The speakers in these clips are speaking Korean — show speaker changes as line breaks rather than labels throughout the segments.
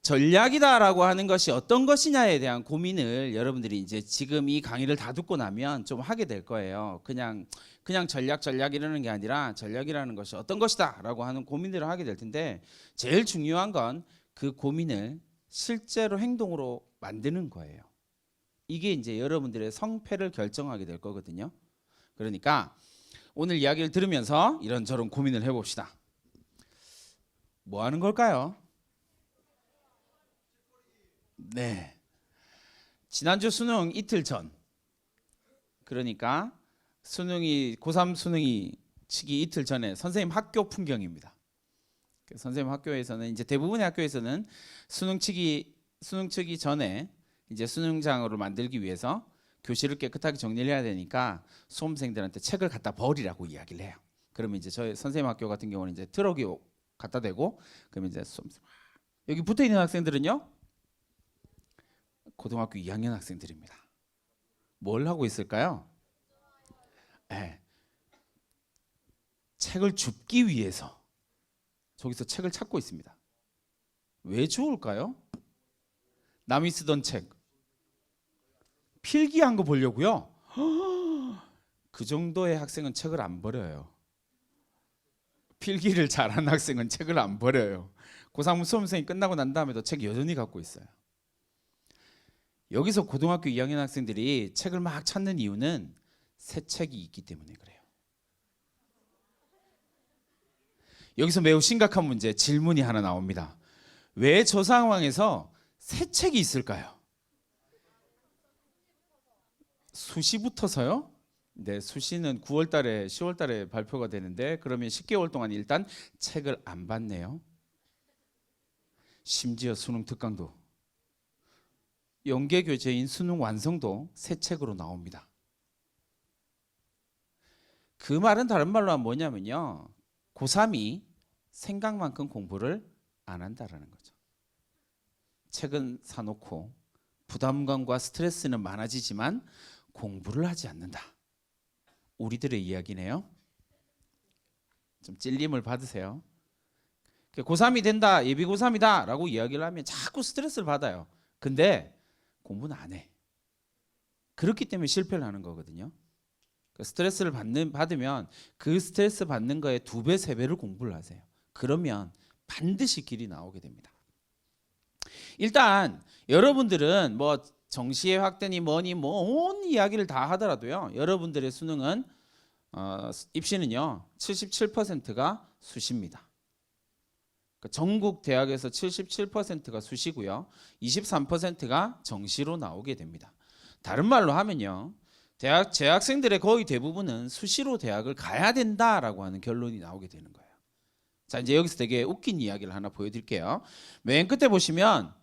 전략이다라고 하는 것이 어떤 것이냐에 대한 고민을 여러분들이 이제 지금 이 강의를 다 듣고 나면 좀 하게 될 거예요. 그냥 전략 이러는 게 아니라 전략이라는 것이 어떤 것이다라고 하는 고민들을 하게 될 텐데, 제일 중요한 건 그 고민을 실제로 행동으로 만드는 거예요. 이게 이제 여러분들의 성패를 결정하게 될 거거든요. 그러니까 오늘 이야기를 들으면서 이런저런 고민을 해봅시다. 뭐 하는 걸까요? 네. 지난주 수능 이틀 전, 그러니까 고3 수능이 치기 이틀 전에 선생님 학교 풍경입니다. 선생님 학교에서는 이제 대부분의 학교에서는 수능 치기 전에 이제 수능장으로 만들기 위해서 교실을 깨끗하게 정리를 해야 되니까 수험생들한테 책을 갖다 버리라고 이야기를 해요. 그러면 이제 저희 선생님 학교 같은 경우는 이제 트럭이 갖다 대고, 그러면 이제 여기 붙어 있는 학생들은요, 고등학교 2학년 학생들입니다. 뭘 하고 있을까요? 네. 책을 줍기 위해서 저기서 책을 찾고 있습니다. 왜 주울까요? 남이 쓰던 책 필기한 거 보려고요? 그 정도의 학생은 책을 안 버려요. 필기를 잘하는 학생은 책을 안 버려요. 고3 수험생이 끝나고 난 다음에도 책 여전히 갖고 있어요. 여기서 고등학교 2학년 학생들이 책을 막 찾는 이유는 새 책이 있기 때문에 그래요. 여기서 매우 심각한 문제, 질문이 하나 나옵니다. 왜 저 상황에서 새 책이 있을까요? 수시 붙어서요? 네, 수시는 9월 달에 10월 달에 발표가 되는데, 그러면 10개월 동안 일단 책을 안 봤네요. 심지어 수능 특강도, 연계 교재인 수능 완성도 새 책으로 나옵니다. 그 말은 다른 말로 하면 뭐냐면요, 고3이 생각만큼 공부를 안 한다라는 거죠. 책은 사놓고 부담감과 스트레스는 많아지지만 공부를 하지 않는다. 우리들의 이야기네요. 좀 찔림을 받으세요. 고3이 된다, 예비 고3이다 라고 이야기를 하면 자꾸 스트레스를 받아요. 근데 공부는 안 해. 그렇기 때문에 실패를 하는 거거든요. 스트레스를 받으면 그 스트레스 받는 거에 2배, 3배를 공부를 하세요. 그러면 반드시 길이 나오게 됩니다. 일단 여러분들은 뭐 정시의 확대니 뭐니 온 이야기를 다 하더라도요, 여러분들의 수능은 입시는요 77%가 수시입니다. 전국 대학에서 77%가 수시고요, 23%가 정시로 나오게 됩니다. 다른 말로 하면요, 재학생들의 거의 대부분은 수시로 대학을 가야 된다라고 하는 결론이 나오게 되는 거예요. 자, 이제 여기서 되게 웃긴 이야기를 하나 보여드릴게요. 맨 끝에 보시면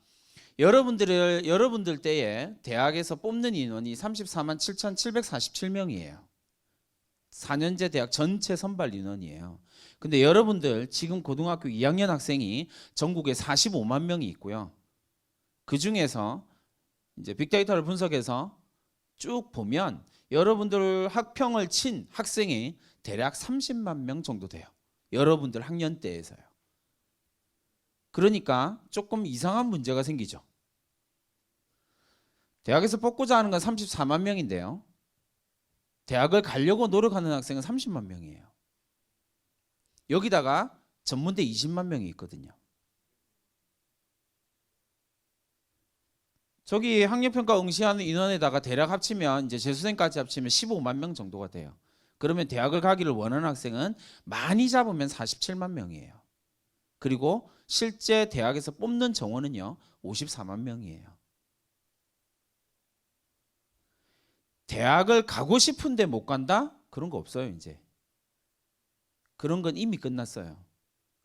여러분들 때에 대학에서 뽑는 인원이 34만 7,747명이에요. 4년제 대학 전체 선발 인원이에요. 근데 여러분들 지금 고등학교 2학년 학생이 전국에 45만 명이 있고요. 그 중에서 이제 빅데이터를 분석해서 쭉 보면 여러분들 학평을 친 학생이 대략 30만 명 정도 돼요. 여러분들 학년대에서요. 그러니까 조금 이상한 문제가 생기죠. 대학에서 뽑고자 하는 건 34만 명인데요, 대학을 가려고 노력하는 학생은 30만 명이에요. 여기다가 전문대 20만 명이 있거든요. 저기 학력평가 응시하는 인원에다가 대략 합치면, 이제 재수생까지 합치면 15만 명 정도가 돼요. 그러면 대학을 가기를 원하는 학생은 많이 잡으면 47만 명이에요. 그리고 실제 대학에서 뽑는 정원은요 54만 명이에요. 대학을 가고 싶은데 못 간다? 그런 거 없어요. 이제 그런 건 이미 끝났어요.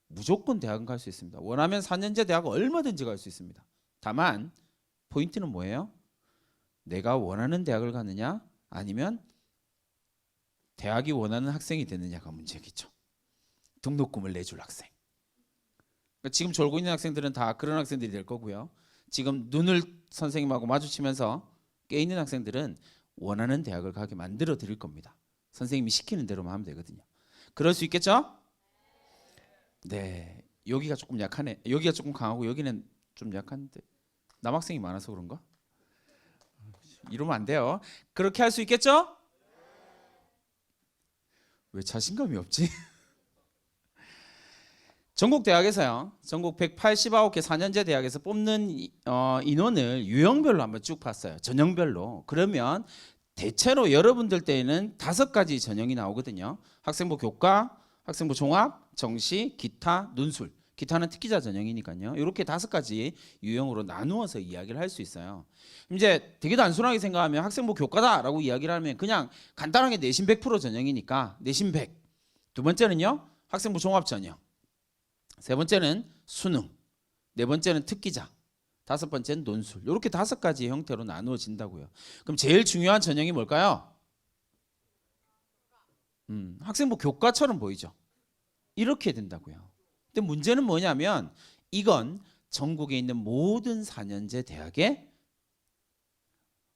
무조건 대학은 갈 수 있습니다. 원하면 4년제 대학은 얼마든지 갈 수 있습니다. 다만 포인트는 뭐예요? 내가 원하는 대학을 가느냐, 아니면 대학이 원하는 학생이 되느냐가 문제겠죠. 등록금을 내줄 학생. 그러니까 지금 졸고 있는 학생들은 다 그런 학생들이 될 거고요. 지금 눈을 선생님하고 마주치면서 깨 있는 학생들은 원하는 대학을 가게 만들어 드릴 겁니다. 선생님이 시키는 대로만 하면 되거든요. 그럴 수 있겠죠? 네, 여기가 조금 약하네. 여기가 조금 강하고 여기는 좀 약한데 남학생이 많아서 그런가? 이러면 안 돼요. 그렇게 할 수 있겠죠? 왜 자신감이 없지? 전국 대학에서요. 전국 189개 4년제 대학에서 뽑는 인원을 유형별로 한번 쭉 봤어요. 전형별로. 그러면 대체로 여러분들 때에는 5가지 전형이 나오거든요. 학생부 교과, 학생부 종합, 정시, 기타, 논술. 기타는 특기자 전형이니까요. 이렇게 5가지 유형으로 나누어서 이야기를 할 수 있어요. 이제 되게 단순하게 생각하면 학생부 교과다라고 이야기를 하면 그냥 간단하게 내신 100% 전형이니까 내신 100. 두 번째는요. 학생부 종합 전형. 세 번째는 수능. 네 번째는 특기자. 5번째는 논술. 이렇게 5가지 형태로 나누어진다고요. 그럼 제일 중요한 전형이 뭘까요? 학생부 교과처럼 보이죠. 이렇게 된다고요. 근데 문제는 뭐냐면 이건 전국에 있는 모든 4년제 대학에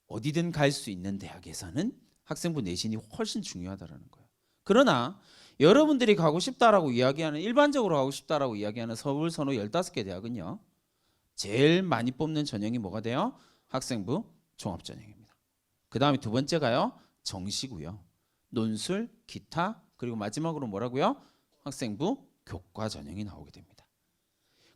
어디든 갈 수 있는 대학에서는 학생부 내신이 훨씬 중요하다는 거예요. 그러나 여러분들이 가고 싶다라고 이야기하는 일반적으로 가고 싶다라고 이야기하는 서울 선호 15개 대학은요. 제일 많이 뽑는 전형이 뭐가 돼요? 학생부 종합 전형입니다. 그다음에 두 번째가요. 정시고요. 논술, 기타, 그리고 마지막으로 뭐라고요? 학생부 교과 전형이 나오게 됩니다.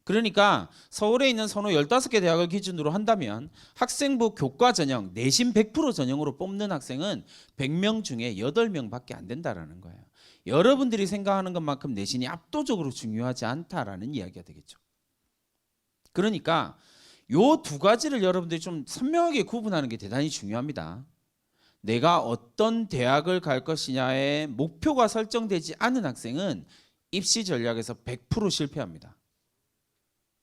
그러니까 서울에 있는 선호 15개 대학을 기준으로 한다면 학생부 교과 전형, 내신 100% 전형으로 뽑는 학생은 100명 중에 8명밖에 안 된다라는 거예요. 여러분들이 생각하는 것만큼 내신이 압도적으로 중요하지 않다라는 이야기가 되겠죠. 그러니까 요 2가지를 여러분들이 좀 선명하게 구분하는 게 대단히 중요합니다. 내가 어떤 대학을 갈 것이냐의 목표가 설정되지 않은 학생은 입시 전략에서 100% 실패합니다.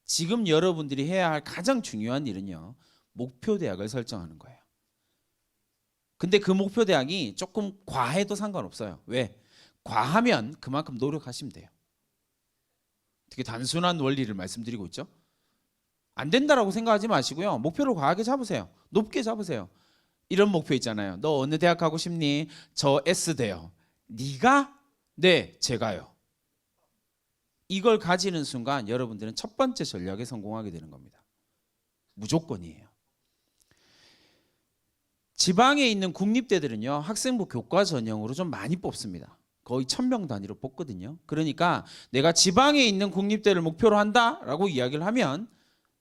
지금 여러분들이 해야 할 가장 중요한 일은요. 목표 대학을 설정하는 거예요. 근데 그 목표 대학이 조금 과해도 상관없어요. 왜? 과하면 그만큼 노력하시면 돼요. 되게 단순한 원리를 말씀드리고 있죠. 안 된다라고 생각하지 마시고요. 목표를 과하게 잡으세요. 높게 잡으세요. 이런 목표 있잖아요. 너 어느 대학 가고 싶니? 저 S대요. 네가? 네, 제가요. 이걸 가지는 순간 여러분들은 첫 번째 전략에 성공하게 되는 겁니다. 무조건이에요. 지방에 있는 국립대들은요. 학생부 교과 전형으로 좀 많이 뽑습니다. 거의 1000명 단위로 뽑거든요. 그러니까 내가 지방에 있는 국립대를 목표로 한다라고 이야기를 하면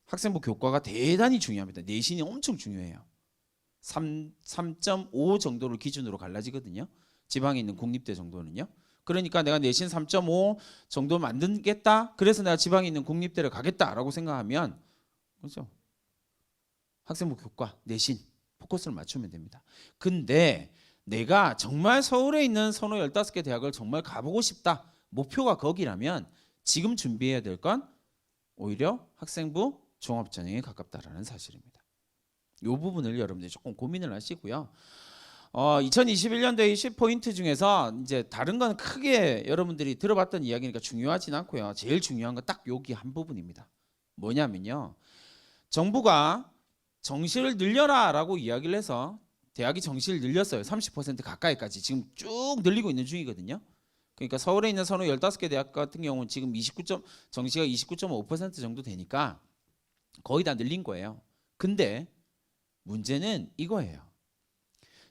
학생부 교과가 대단히 중요합니다. 내신이 엄청 중요해요. 3.5 정도를 기준으로 갈라지거든요. 지방에 있는 국립대 정도는요. 그러니까 내가 내신 3.5 정도 만들겠다. 그래서 내가 지방에 있는 국립대를 가겠다라고 생각하면 그렇죠. 학생부 교과, 내신 포커스를 맞추면 됩니다. 근데 내가 정말 서울에 있는 선호 15개 대학을 정말 가보고 싶다. 목표가 거기라면 지금 준비해야 될 건 오히려 학생부 종합전형에 가깝다라는 사실입니다. 이 부분을 여러분들이 조금 고민을 하시고요. 2021년도의 10포인트 중에서 이제 다른 건 크게 여러분들이 들어봤던 이야기니까 중요하진 않고요. 제일 중요한 건 딱 여기 한 부분입니다. 뭐냐면요. 정부가 정시를 늘려라라고 이야기를 해서 대학이 정시를 늘렸어요. 30% 가까이까지 지금 쭉 늘리고 있는 중이거든요. 그러니까 서울에 있는 선호 15개 대학 같은 경우는 지금 정시가 29.5% 정도 되니까 거의 다 늘린 거예요. 근데 문제는 이거예요.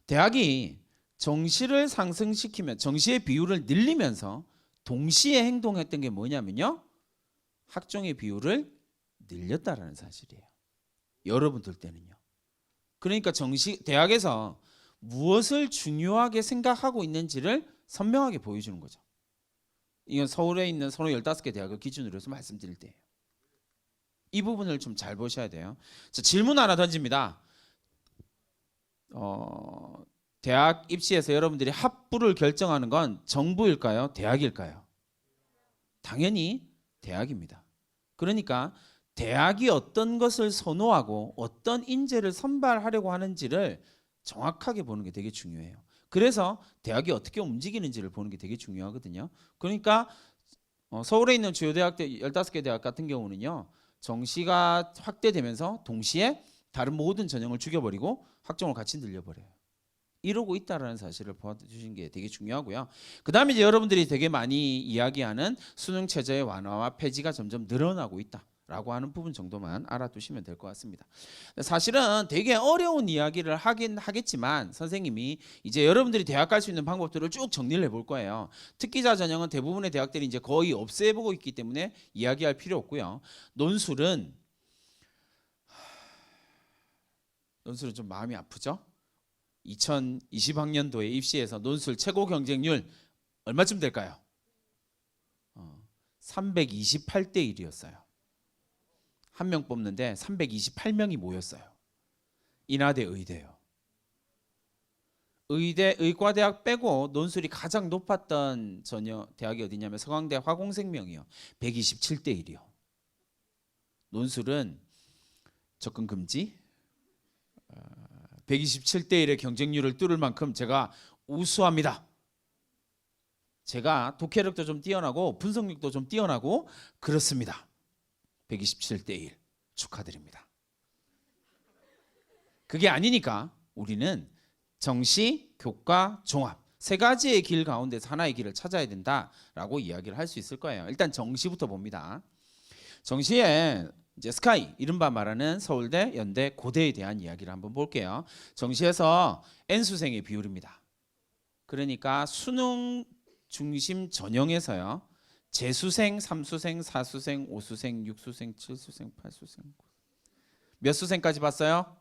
대학이 정시를 상승시키면 정시의 비율을 늘리면서 동시에 행동했던 게 뭐냐면요. 학종의 비율을 늘렸다라는 사실이에요. 여러분들 때는요. 그러니까 대학에서 무엇을 중요하게 생각하고 있는지를 선명하게 보여주는 거죠. 이건 서울에 있는 선호 15개 대학을 기준으로 해서 말씀드릴 때예요. 이 부분을 좀 잘 보셔야 돼요. 자, 질문 하나 던집니다. 대학 입시에서 여러분들이 학부를 결정하는 건 정부일까요? 대학일까요? 당연히 대학입니다. 그러니까 대학이 어떤 것을 선호하고 어떤 인재를 선발하려고 하는지를 정확하게 보는 게 되게 중요해요. 그래서 대학이 어떻게 움직이는지를 보는 게 되게 중요하거든요. 그러니까 서울에 있는 주요 대학들 15개 대학 같은 경우는요. 정시가 확대되면서 동시에 다른 모든 전형을 죽여버리고 학종을 같이 늘려버려요. 이러고 있다라는 사실을 봐주신 게 되게 중요하고요. 그 다음에 이제 여러분들이 되게 많이 이야기하는 수능 체제의 완화와 폐지가 점점 늘어나고 있다. 라고 하는 부분 정도만 알아두시면 될 것 같습니다. 사실은 되게 어려운 이야기를 하긴 하겠지만 선생님이 이제 여러분들이 대학 갈 수 있는 방법들을 쭉 정리를 해볼 거예요. 특기자 전형은 대부분의 대학들이 이제 거의 없애보고 있기 때문에 이야기할 필요 없고요. 논술은 좀 마음이 아프죠? 2020학년도에 입시에서 논술 최고 경쟁률 얼마쯤 될까요? 328대 1이었어요. 한 명 뽑는데 328명이 모였어요. 인하대 의대요. 의대 의과대학 빼고 논술이 가장 높았던 전혀 대학이 어디냐면 서강대 화공생명이요. 127대 1이요. 논술은 접근 금지. 127대 1의 경쟁률을 뚫을 만큼 제가 우수합니다. 제가 독해력도 좀 뛰어나고 분석력도 좀 뛰어나고 그렇습니다. 127대 1 축하드립니다. 그게 아니니까 우리는 정시, 교과, 종합 세 가지의 길 가운데서 하나의 길을 찾아야 된다라고 이야기를 할 수 있을 거예요. 일단 정시부터 봅니다. 정시에 이제 스카이 이른바 말하는 서울대, 연대, 고대에 대한 이야기를 한번 볼게요. 정시에서 N수생의 비율입니다. 그러니까 수능 중심 전형에서요. 재수생, 3수생, 4수생, 5수생, 6수생, 7수생, 8수생 몇 수생까지 봤어요?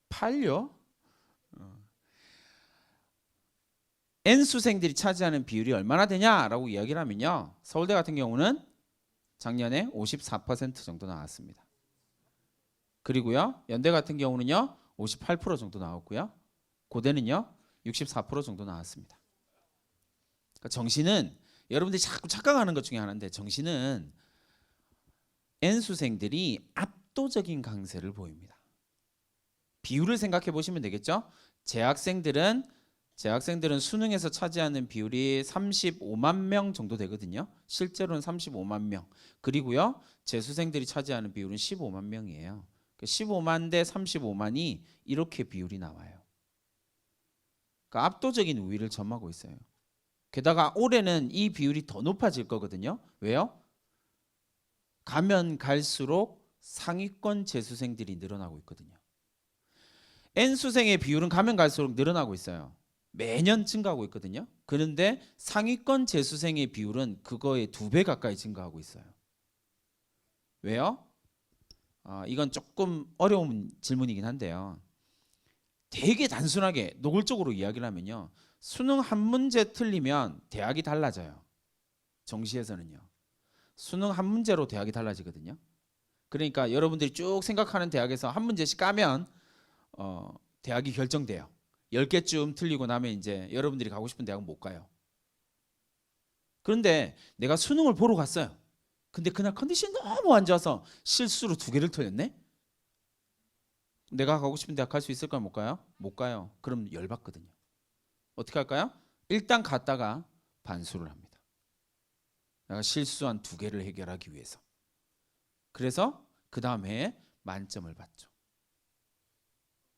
8요? N수생들이 차지하는 비율이 얼마나 되냐라고 이야기를 하면요. 서울대 같은 경우는 작년에 54% 정도 나왔습니다. 그리고요. 연대 같은 경우는요. 58% 정도 나왔고요. 고대는요. 64% 정도 나왔습니다. 그러니까 정시는 여러분들이 자꾸 착각하는 것 중에 하나인데 정시는 N수생들이 압도적인 강세를 보입니다. 비율을 생각해 보시면 되겠죠? 재학생들은 수능에서 차지하는 비율이 35만 명 정도 되거든요. 실제로는 35만 명. 그리고요. 재수생들이 차지하는 비율은 15만 명이에요. 15만 대 35만이 이렇게 비율이 나와요. 그러니까 압도적인 우위를 점하고 있어요. 게다가 올해는 이 비율이 더 높아질 거거든요. 왜요? 가면 갈수록 상위권 재수생들이 늘어나고 있거든요. N수생의 비율은 가면 갈수록 늘어나고 있어요. 매년 증가하고 있거든요. 그런데 상위권 재수생의 비율은 그거의 2배 가까이 증가하고 있어요. 왜요? 이건 조금 어려운 질문이긴 한데요. 되게 단순하게 노골적으로 이야기를 하면요. 수능 한 문제 틀리면 대학이 달라져요. 정시에서는요. 수능 한 문제로 대학이 달라지거든요. 그러니까 여러분들이 쭉 생각하는 대학에서 한 문제씩 까면 대학이 결정돼요. 10개쯤 틀리고 나면 이제 여러분들이 가고 싶은 대학은 못 가요. 그런데 내가 수능을 보러 갔어요. 근데 그날 컨디션이 너무 안 좋아서 실수로 2개를 틀렸네? 내가 가고 싶은 대학 갈 수 있을까요? 못 가요? 못 가요. 그럼 열받거든요. 어떻게 할까요? 일단 갔다가 반수를 합니다. 내가 실수한 2개를 해결하기 위해서. 그래서 그 다음에 만점을 받죠.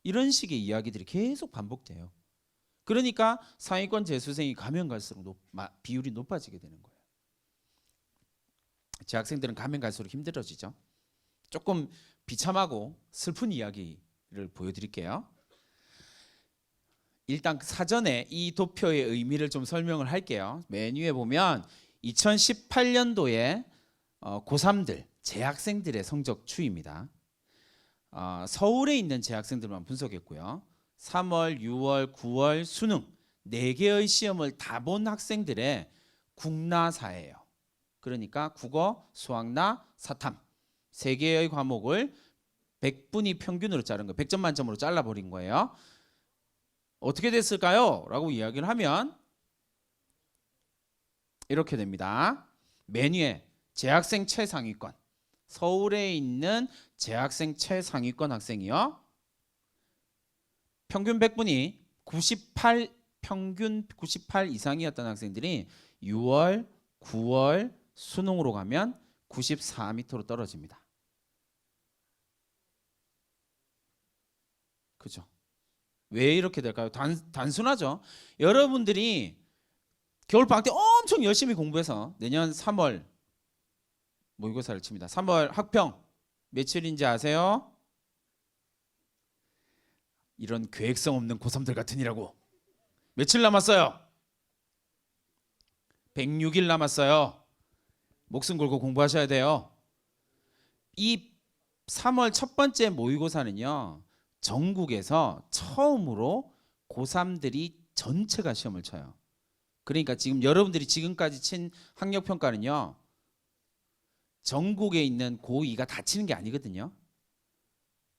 이런 식의 이야기들이 계속 반복돼요. 그러니까 상위권 재수생이 가면 갈수록 비율이 높아지게 되는 거예요. 재학생들은 가면 갈수록 힘들어지죠. 조금 비참하고 슬픈 이야기를 보여드릴게요. 일단 사전에 이 도표의 의미를 좀 설명을 할게요. 맨 위에 보면 2018년도에 고3들, 재학생들의 성적 추이입니다. 서울에 있는 재학생들만 분석했고요. 3월, 6월, 9월 수능 4개의 시험을 다 본 학생들의 국나사예요. 그러니까 국어, 수학나, 사탐 3개의 과목을 100분위 평균으로 자른 거예요. 100점 만점으로 잘라버린 거예요. 어떻게 됐을까요? 라고 이야기를 하면 이렇게 됩니다. 맨 위에 재학생 최상위권 서울에 있는 재학생 최상위권 학생이요. 평균 100분이 98 평균 98 이상이었던 학생들이 6월, 9월 수능으로 가면 94m로 떨어집니다. 그죠? 왜 이렇게 될까요? 단순하죠. 여러분들이 겨울방학 때 엄청 열심히 공부해서 내년 3월 모의고사를 칩니다. 3월 학평 며칠인지 아세요? 이런 계획성 없는 고3들 같으니라고. 며칠 남았어요? 106일 남았어요. 목숨 걸고 공부하셔야 돼요. 이 3월 첫 번째 모의고사는요, 전국에서 처음으로 고3들이 전체가 시험을 쳐요. 그러니까 지금 여러분들이 지금까지 친 학력평가는요, 전국에 있는 고2가 다 치는 게 아니거든요.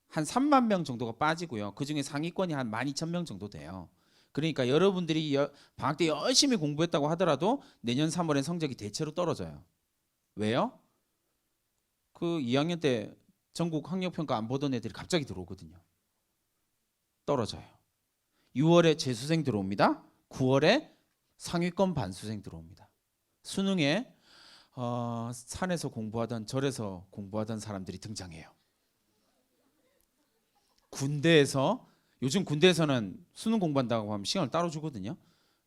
한 3만 명 정도가 빠지고요. 그중에 상위권이 한 12,000명 정도 돼요. 그러니까 여러분들이 방학 때 열심히 공부했다고 하더라도 내년 3월엔 성적이 대체로 떨어져요. 왜요? 그 2학년 때 전국 학력평가 안 보던 애들이 갑자기 들어오거든요. 떨어져요. 6월에 재수생 들어옵니다. 9월에 상위권 반수생 들어옵니다. 수능에 산에서 공부하던 절에서 공부하던 사람들이 등장해요. 군대에서, 요즘 군대에서는 수능 공부한다고 하면 시간을 따로 주거든요.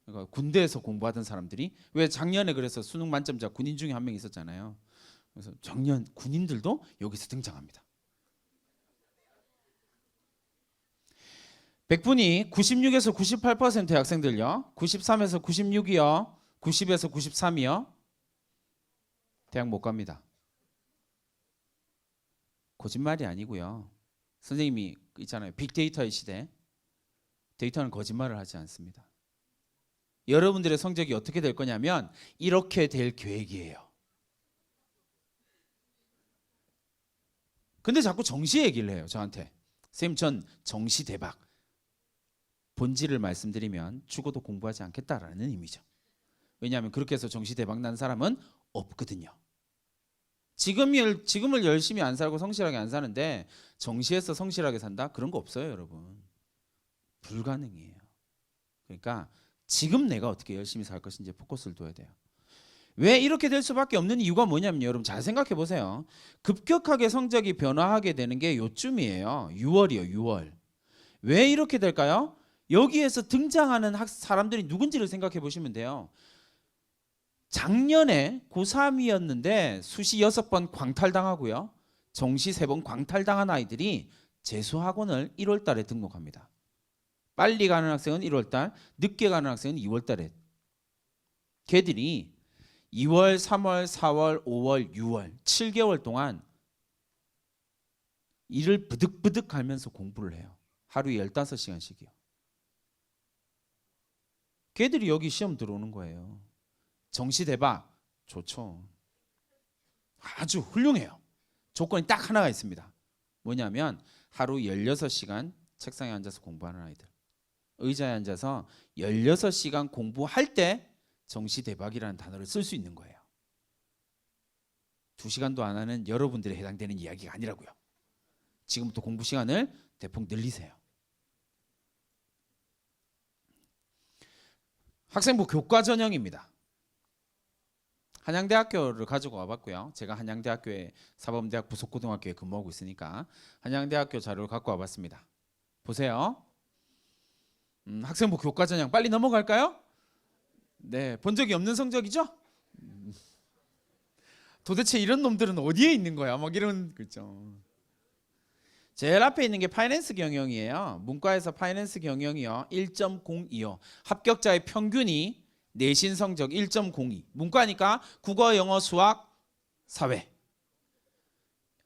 그러니까 군대에서 공부하던 사람들이, 왜 작년에 그래서 수능 만점자 군인 중에 한 명 있었잖아요. 그래서 작년 군인들도 여기서 등장합니다. 100분이 96에서 98%의 학생들요. 93에서 96이요. 90에서 93이요. 대학 못 갑니다. 거짓말이 아니고요. 선생님이 있잖아요. 빅데이터의 시대. 데이터는 거짓말을 하지 않습니다. 여러분들의 성적이 어떻게 될 거냐면 이렇게 될 계획이에요. 근데 자꾸 정시 얘기를 해요. 저한테. 선생님 전 정시 대박. 본질을 말씀드리면 죽어도 공부하지 않겠다라는 의미죠. 왜냐하면 그렇게 해서 정시 대박 난 사람은 없거든요. 지금을 열심히 안 살고 성실하게 안 사는데 정시에서 성실하게 산다? 그런 거 없어요, 여러분. 불가능해요. 그러니까 지금 내가 어떻게 열심히 살 것인지 포커스를 둬야 돼요. 왜 이렇게 될 수밖에 없는 이유가 뭐냐면요. 여러분 잘 생각해 보세요. 급격하게 성적이 변화하게 되는 게 요쯤이에요. 6월이요, 6월. 왜 이렇게 될까요? 여기에서 등장하는 사람들이 누군지를 생각해 보시면 돼요. 작년에 고3이었는데 수시 6번 광탈당하고요. 정시 3번 광탈당한 아이들이 재수학원을 1월 달에 등록합니다. 빨리 가는 학생은 1월 달, 늦게 가는 학생은 2월 달에. 걔들이 2월, 3월, 4월, 5월, 6월 7개월 동안 일을 부득부득 갈면서 공부를 해요. 하루에 15시간씩이요. 걔들이 여기 시험 들어오는 거예요. 정시 대박 좋죠. 아주 훌륭해요. 조건이 딱 하나가 있습니다. 뭐냐면 하루 16시간 책상에 앉아서 공부하는 아이들. 의자에 앉아서 16시간 공부할 때 정시 대박이라는 단어를 쓸 수 있는 거예요. 2시간도 안 하는 여러분들에 해당되는 이야기가 아니라고요. 지금부터 공부 시간을 대폭 늘리세요. 학생부 교과 전형입니다. 한양대학교를 가지고 와봤고요. 제가 한양대학교에 사범대학 부속고등학교에 근무하고 있으니까 한양대학교 자료를 갖고 와봤습니다. 보세요. 학생부 교과 전형 빨리 넘어갈까요? 네, 본 적이 없는 성적이죠? 도대체 이런 놈들은 어디에 있는 거야? 막 이런 그죠. 제일 앞에 있는 게 파이낸스 경영이에요. 문과에서 파이낸스 경영이요. 1.02요. 합격자의 평균이 내신 성적 1.02. 문과니까 국어, 영어, 수학, 사회.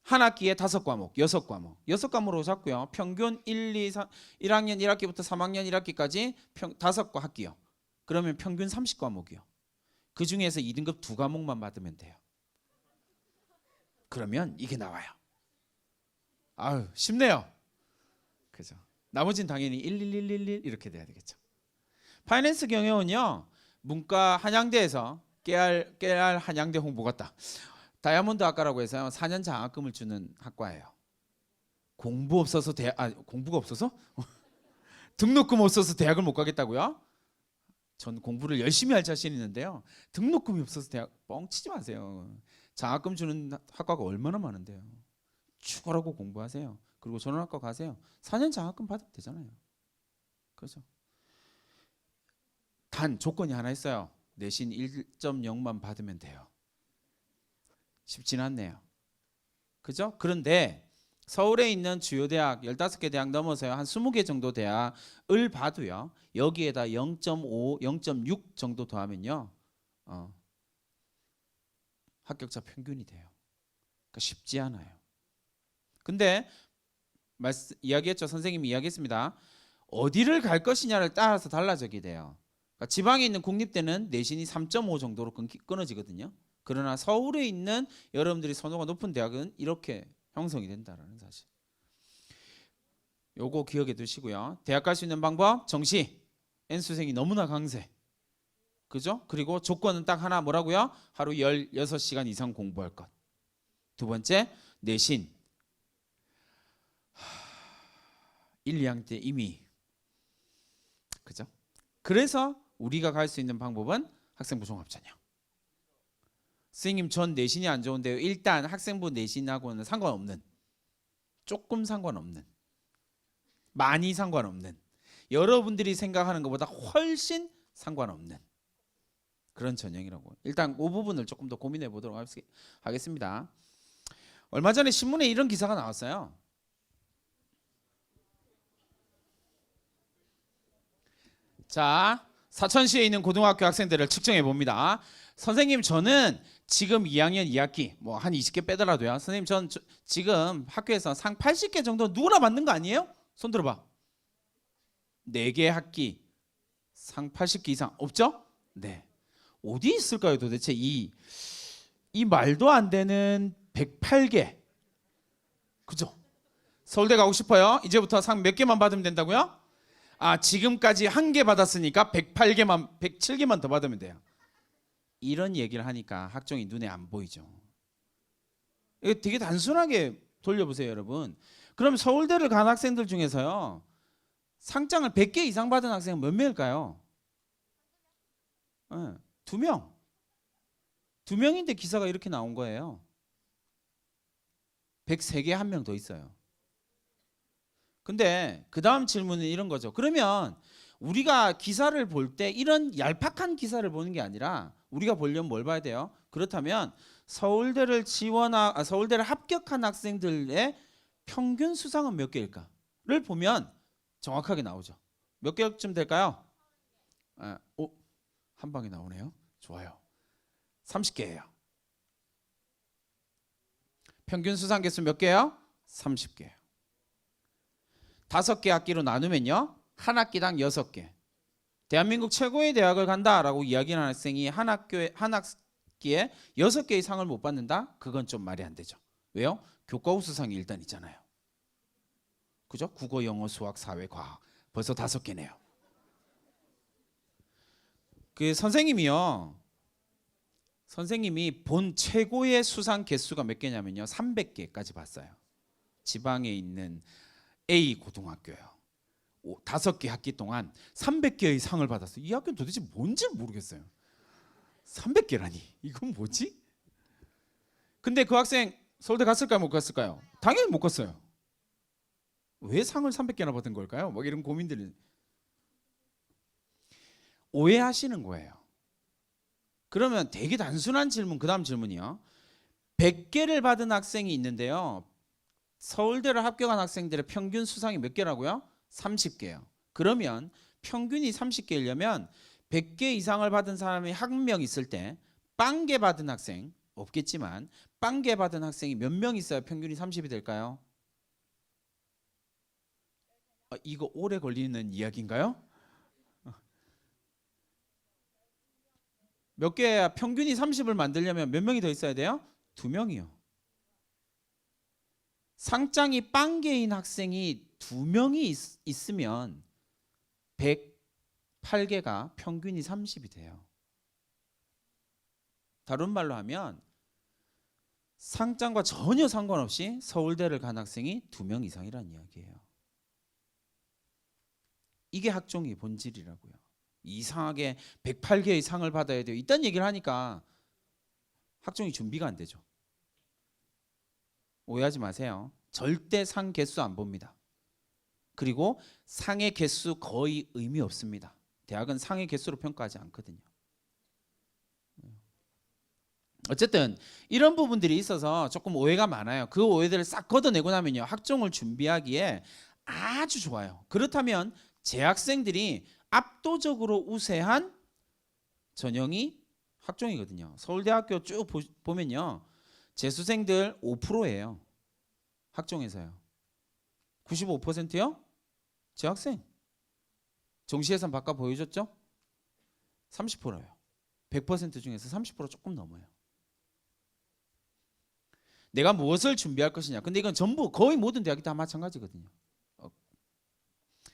한 학기에 5과목, 6과목. 6과목으로 잡고요. 평균 1학년 1학기부터 3학년 1학기까지 5학기요. 그러면 평균 30과목이요. 그 중에서 2등급 2과목만 받으면 돼요. 그러면 이게 나와요. 아유, 쉽네요. 그죠? 나머지는 당연히 11111 이렇게 돼야 되겠죠. 파이낸스 경영은요. 문과 한양대에서 깨알 한양대 홍보 같다. 다이아몬드 학과라고 해서 4년 장학금을 주는 학과예요. 공부 없어서 공부가 없어서? 등록금 없어서 대학을 못 가겠다고요? 전 공부를 열심히 할 자신 있는데요. 등록금이 없어서 대학 뻥치지 마세요. 장학금 주는 학과가 얼마나 많은데요. 죽어라고 공부하세요. 그리고 전원학과 가세요. 4년 장학금 받으면 되잖아요. 그렇죠? 단 조건이 하나 있어요. 내신 1.0만 받으면 돼요. 쉽지는 않네요. 그죠? 그런데 서울에 있는 주요 대학 15개 대학 넘어서요. 한 20개 정도 대학을 봐도요. 여기에다 0.5, 0.6 정도 더하면요. 합격자 평균이 돼요. 그러니까 쉽지 않아요. 근데 이야기했죠. 선생님이 이야기했습니다. 어디를 갈 것이냐를 따라서 달라지게 돼요. 그러니까 지방에 있는 국립대는 내신이 3.5 정도로 끊어지거든요. 그러나 서울에 있는 여러분들이 선호가 높은 대학은 이렇게 형성이 된다는 사실. 요거 기억해 두시고요. 대학 갈 수 있는 방법 정시. N수생이 너무나 강세. 그죠? 그리고 조건은 딱 하나 뭐라고요? 하루 16시간 이상 공부할 것. 두 번째 내신. 1, 2학년 때 이미 그죠? 그래서 우리가 갈 수 있는 방법은 학생부 종합전형. 선생님 전 내신이 안 좋은데요. 일단 학생부 내신하고는 상관없는, 조금 상관없는, 많이 상관없는, 여러분들이 생각하는 것보다 훨씬 상관없는 그런 전형이라고. 일단 그 부분을 조금 더 고민해 보도록 하겠습니다. 얼마 전에 신문에 이런 기사가 나왔어요. 자, 사천시에 있는 고등학교 학생들을 측정해 봅니다. 선생님 저는 지금 2학년 2학기 뭐 한 20개 빼더라도요. 선생님 전 지금 학교에서 상 80개 정도 누구나 받는 거 아니에요? 손 들어봐. 4개 학기 상 80개 이상 없죠? 네. 어디 있을까요 도대체 이 말도 안 되는 108개. 그죠? 서울대 가고 싶어요? 이제부터 상 몇 개만 받으면 된다고요? 지금까지 1개 받았으니까 108개만 107개만 더 받으면 돼요. 이런 얘기를 하니까 학종이 눈에 안 보이죠. 이거 되게 단순하게 돌려보세요 여러분. 그럼 서울대를 간 학생들 중에서요 상장을 100개 이상 받은 학생은 몇 명일까요? 2명. 2명인데 기사가 이렇게 나온 거예요. 103개 1명 더 있어요. 근데 그 다음 질문은 이런 거죠. 그러면 우리가 기사를 볼 때 이런 얄팍한 기사를 보는 게 아니라 우리가 보려면 뭘 봐야 돼요? 그렇다면 서울대를 서울대를 합격한 학생들의 평균 수상은 몇 개일까를 보면 정확하게 나오죠. 몇 개쯤 될까요? 한 방에 나오네요. 좋아요. 30개예요. 평균 수상 개수 몇 개요? 30개. 5개 학기로 나누면요. 한 학기당 6개. 대한민국 최고의 대학을 간다라고 이야기하는 학생이 한 학기에 6개의 상을 못 받는다? 그건 좀 말이 안 되죠. 왜요? 교과 우수상이 일단 있잖아요. 그죠? 국어, 영어, 수학, 사회, 과학. 벌써 5개네요. 그 선생님이 본 최고의 수상 개수가 몇 개냐면요. 300개까지 봤어요. 지방에 있는 A 고등학교요. 5개 학기 동안 300개의 상을 받았어요. 이 학교는 도대체 뭔지 모르겠어요. 300개라니 이건 뭐지? 근데 그 학생 서울대 갔을까요? 못 갔을까요? 당연히 못 갔어요. 왜 상을 300개나 받은 걸까요? 뭐 이런 고민들이 오해하시는 거예요. 그러면 되게 단순한 질문, 그 다음 질문이요. 100개를 받은 학생이 있는데요. 서울대를 합격한 학생들의 평균 수상이 몇 개라고요? 30개요. 그러면 평균이 30개이려면 100개 이상을 받은 사람이 1명 있을 때 빵개 받은 학생 없겠지만 빵개 받은 학생이 몇 명 있어야 평균이 30이 될까요? 이거 오래 걸리는 이야기인가요? 몇 개야 평균이 30을 만들려면 몇 명이 더 있어야 돼요? 2명이요. 상장이 빵개인 학생이 2명이 있으면 108개가 평균이 30이 돼요. 다른 말로 하면 상장과 전혀 상관없이 서울대를 간 학생이 2명 이상이라는 이야기예요. 이게 학종의 본질이라고요. 이상하게 108개의 상을 받아야 돼요. 이딴 얘기를 하니까 학종이 준비가 안 되죠. 오해하지 마세요. 절대 상 개수 안 봅니다. 그리고 상의 개수 거의 의미 없습니다. 대학은 상의 개수로 평가하지 않거든요. 어쨌든 이런 부분들이 있어서 조금 오해가 많아요. 그 오해들을 싹 걷어내고 나면요, 학종을 준비하기에 아주 좋아요. 그렇다면 재학생들이 압도적으로 우세한 전형이 학종이거든요. 서울대학교 쭉 보면요, 재수생들 5%예요. 학종에서요. 95%요? 재학생. 정시예산 바꿔 보여줬죠? 30%예요. 100% 중에서 30% 조금 넘어요. 내가 무엇을 준비할 것이냐. 근데 이건 전부 거의 모든 대학이 다 마찬가지거든요.